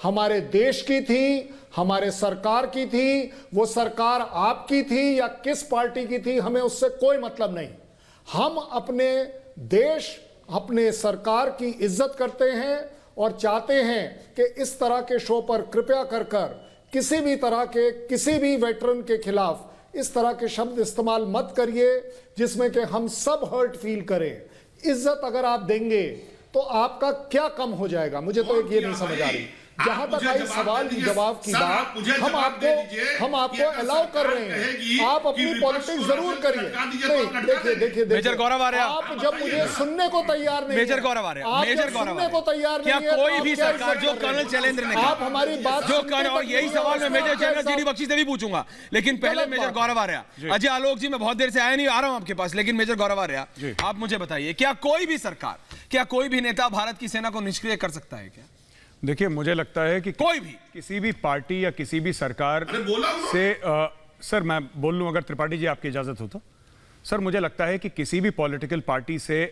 हमारे देश की थी, हमारे सरकार की थी। वो सरकार आपकी थी या किस पार्टी की थी, हमें उससे कोई मतलब नहीं। हम अपने देश, अपने सरकार की इज्जत करते हैं और चाहते हैं कि इस तरह के शो पर कृपया कर किसी भी तरह के किसी भी वेटरन के खिलाफ इस तरह के शब्द इस्तेमाल मत करिए जिसमें कि हम सब हर्ट फील करें। इज्जत अगर आप देंगे तो आपका क्या कम हो जाएगा? मुझे तो एक ये नहीं समझ आ रही। जहां तक आई सवाल जवाब की बात, हम आपको अलाउ कर रहे हैं, आप अपनी पॉलिटिक्स जरूर करिए। नहीं, देखिए मेजर गौरव आर्य, आप जब मुझे सुनने को तैयार नहीं, मेजर गौरव आर्य, मेजर गौरव सुनने को तैयार क्या नहीं है, कोई भी सरकार जो कर्नल शैलेंद्र ने आप हमारी बात जो कर्नल, और यही सवाल मैं मेजर जनरल जीडी बख्शी से भी पूछूंगा, लेकिन पहले मेजर गौरव आर्य। अजय आलोक जी, मैं बहुत देर से आया नहीं, आ रहा हूं आपके पास, लेकिन मेजर गौरव आर्य, आप मुझे बताइए, क्या कोई भी सरकार, क्या कोई भी नेता भारत की सेना को निष्क्रिय कर सकता है क्या? देखिए, मुझे लगता है कि कोई भी किसी भी पार्टी या किसी भी सरकार से सर मैं बोल लूं अगर त्रिपाठी जी आपकी इजाजत हो तो। सर मुझे लगता है कि किसी भी पॉलिटिकल पार्टी से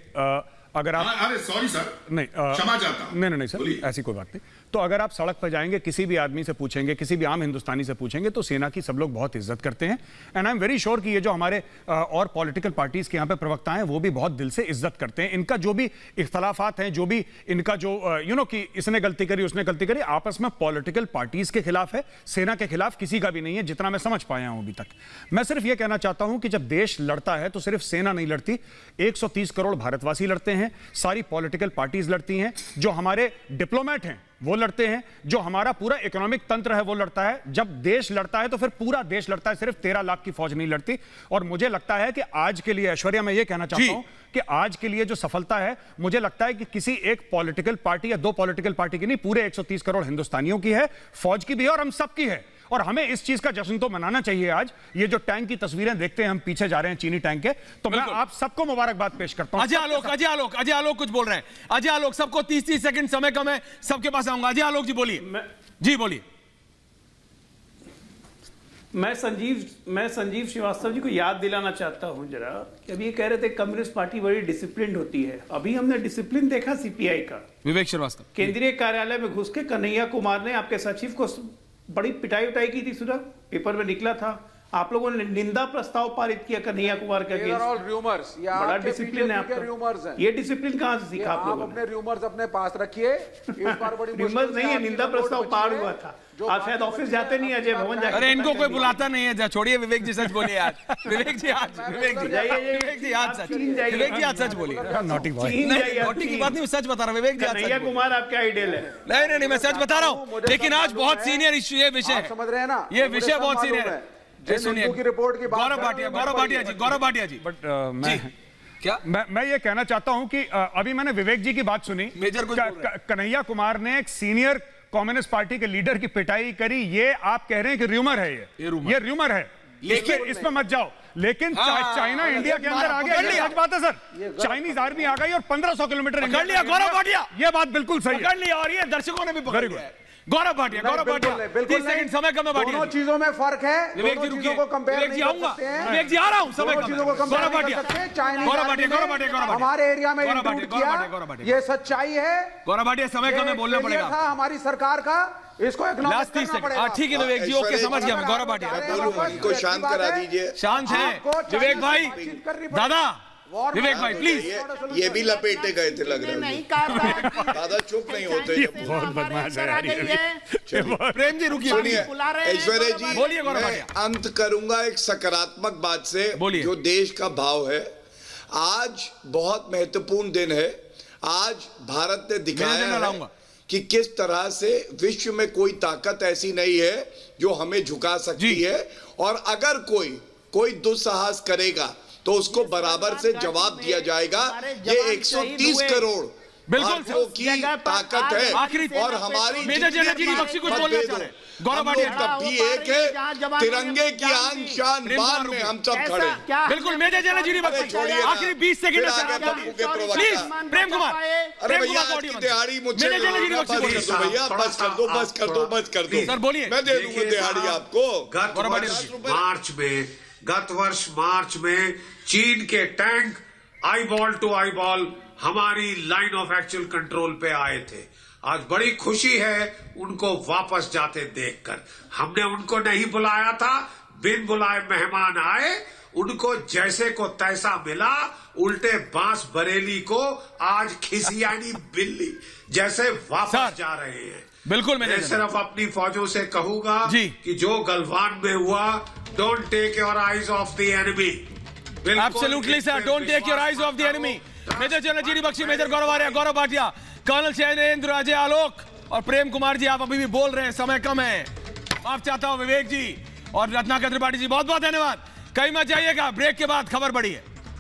अगर आप अरे सॉरी सर, नहीं क्षमा चाहता हूं। नहीं सर, ऐसी कोई बात नहीं। तो अगर आप सड़क पर जाएंगे, किसी भी आदमी से पूछेंगे, किसी भी आम हिंदुस्तानी से पूछेंगे, तो सेना की सब लोग बहुत इज्जत करते हैं। And I am very sure कि ये जो हमारे और पॉलिटिकल पार्टीज के यहाँ पे प्रवक्ता हैं, वो भी बहुत दिल से इज्जत करते हैं। इनका जो भी इख्तलाफात हैं, जो भी इनका जो कि इसने गलती करी, उसने गलती करी, आपस में पॉलिटिकल पार्टीज के खिलाफ है, सेना के खिलाफ किसी का भी नहीं है, जितना मैं समझ पाया हूं अभी तक। मैं सिर्फ ये कहना चाहता हूं कि जब देश लड़ता है तो सिर्फ सेना नहीं लड़ती, 130 करोड़ भारतवासी लड़ते हैं, सारी पॉलिटिकल पार्टीज लड़ती हैं, जो हमारे डिप्लोमेट हैं वो लड़ते हैं, जो हमारा पूरा इकोनॉमिक तंत्र है वो लड़ता है। जब देश लड़ता है तो फिर पूरा देश लड़ता है, सिर्फ 13 लाख की फौज नहीं लड़ती। और मुझे लगता है कि आज के लिए, ऐश्वर्या, मैं ये कहना चाहता हूं कि आज के लिए जो सफलता है, मुझे लगता है कि किसी एक पॉलिटिकल पार्टी या दो पॉलिटिकल पार्टी की नहीं, पूरे 130 करोड़ हिंदुस्तानियों की है, फौज की भी है और हम सबकी है। और हमें इस चीज का जश्न तो मनाना चाहिए। आज ये जो टैंक की तस्वीरें देखते हैं, हम पीछे जा रहे हैं चीनी टैंक के, तो मैं आप सबको मुबारकबाद पेश करता हूं। अजय आलोक कुछ बोल रहे हैं। अजय आलोक, सबको 30 सेकंड समय कम है, सबके पास आऊंगा। अजय आलोक जी बोलिए। जी बोलिए। मैं संजीव श्रीवास्तव जी को याद दिलाना चाहता हूं जरा कि अभी ये कह रहे थे कम्युनिस्ट पार्टी बड़ी डिसिप्लिन होती है। अभी हमने डिसिप्लिन देखा सीपीआई का। विवेक श्रीवास्तव, केंद्रीय कार्यालय में घुस के कन्हैया कुमार ने आपके सचिव को बड़ी पिटाई उटाई की थी, सुना पेपर में निकला था। आप लोगों ने निंदा प्रस्ताव पारित किया कन्हैया कुमार का केस। बड़ा डिसिप्लिन है आपका। ये डिसिप्लिन कहां से सीखा आप लोगों ने? अपने रूमर्स अपने पास रखिए। रूमर्स नहीं है, निंदा प्रस्ताव पार हुआ था। आप शायद ऑफिस जाते नहीं, अजय भवन जाके। अरे इनको कोई बुलाता नहीं है, छोड़िए। विवेक जी सच बोलिए आज। विवेक जी आज सच बोलिए। नॉटी की बात नहीं, सच बता रहा हूँ। विवेक जी, कन्हैया कुमार आपके आइडियल है। नहीं, मैं सच बता रहा हूँ। लेकिन आज बहुत सीनियर इश्यू, ये विषय समझ रहे हैं ना, ये विषय बहुत सीनियर है। सुनिए, की रिपोर्ट की बात, गौरव भाटिया जी। बट मैं ये कहना चाहता हूं कि अभी मैंने विवेक जी की बात सुनी। कन्हैया कुमार ने एक सीनियर कम्युनिस्ट पार्टी के लीडर की पिटाई करी, ये आप कह रहे हैं कि र्यूमर है, ये र्यूमर है, इसमें मत जाओ। लेकिन चाइना इंडिया के अंदर आ गया, सच बात है सर। चाइनीज आर्मी आ गई और 1500 किलोमीटर कर लिया। गौरव भाटिया, ये बात बिल्कुल सही कर लिया, और ये दर्शकों ने भी पकड़ लिया। गौरव भाटिया 30 सेकंड समय कम है। दोनों चीजों में फर्क है। विवेक जी रुकिए, विवेक जी आऊंगा, विवेक जी आ रहा हूं। समय कम। गौरव भाटिया, हमारे एरिया में ये सच्चाई है। गौरव भाटिया, समय कम है, बोलना पड़ेगा। हमारी सरकार का, इसको लास्ट 30 सेकंड। ठीक है विवेक जी, ओके, समझ गया मैं। गौरव भाटिया, इनको शांत करा दीजिए। शांत है विवेक भाई। दादा, विवेक भाई प्लीज। ये भी लपेटे गए थे लग रहा है। दादा चुप नहीं होते। बहुत बदमाश है। प्रेम जी रुकिए, सुनिए ऐश्वर्या जी, बोलिए। मैं अंत करूंगा एक सकारात्मक बात से, जो देश का भाव है। आज बहुत महत्वपूर्ण दिन है। आज भारत ने दिखाया है कि किस तरह से विश्व में कोई ताकत ऐसी नहीं है जो हमें झुका सकती है, और अगर कोई दुस्साहस करेगा तो उसको बराबर से जवाब दिया जाएगा। ये 130 करोड़ भारतीयों की ताकत है, और हमारी मेजर जनरल जीडी बख्शी कुछ बोलना चाह रहे हैं। गौरव भाटिया, तब भी एक है, तिरंगे की आन शान बान में हम सब खड़े। बिल्कुल, मेजर जनरल जीडी बख्शी, आखिरी 20 सेकंड प्लीज। प्रेम कुमार, अरे भैया आज की दिहाड़ी मुझे भैया, बस कर दो सर, बोलिए। मैं दे दूंगा दिहाड़ी आपको। गत वर्ष मार्च में चीन के टैंक आईबॉल टू आईबॉल हमारी लाइन ऑफ एक्चुअल कंट्रोल पे आए थे। आज बड़ी खुशी है उनको वापस जाते देखकर। हमने उनको नहीं बुलाया था, बिन बुलाए मेहमान आए, उनको जैसे को तैसा मिला। उल्टे बांस बरेली को आज खिसियानी बिल्ली जैसे वापस जा रहे हैं। बिल्कुल, मैं सिर्फ अपनी फौजों से कहूंगा कि जो गलवान में हुआ, don't take your eyes off the enemy. Absolutely sir, don't take your eyes off the enemy. Major general GD Bakshi, major Gaurav Arya, Gaurav Bhatia, colonel Shailendra, Ajay Alok और प्रेम कुमार जी, आप अभी भी बोल रहे हैं, समय कम है। माफ चाहता हूं विवेक जी और रत्नाकर त्रिपाठी जी, बहुत बहुत धन्यवाद। कहीं मत जाइएगा, ब्रेक के बाद खबर बढ़ी है।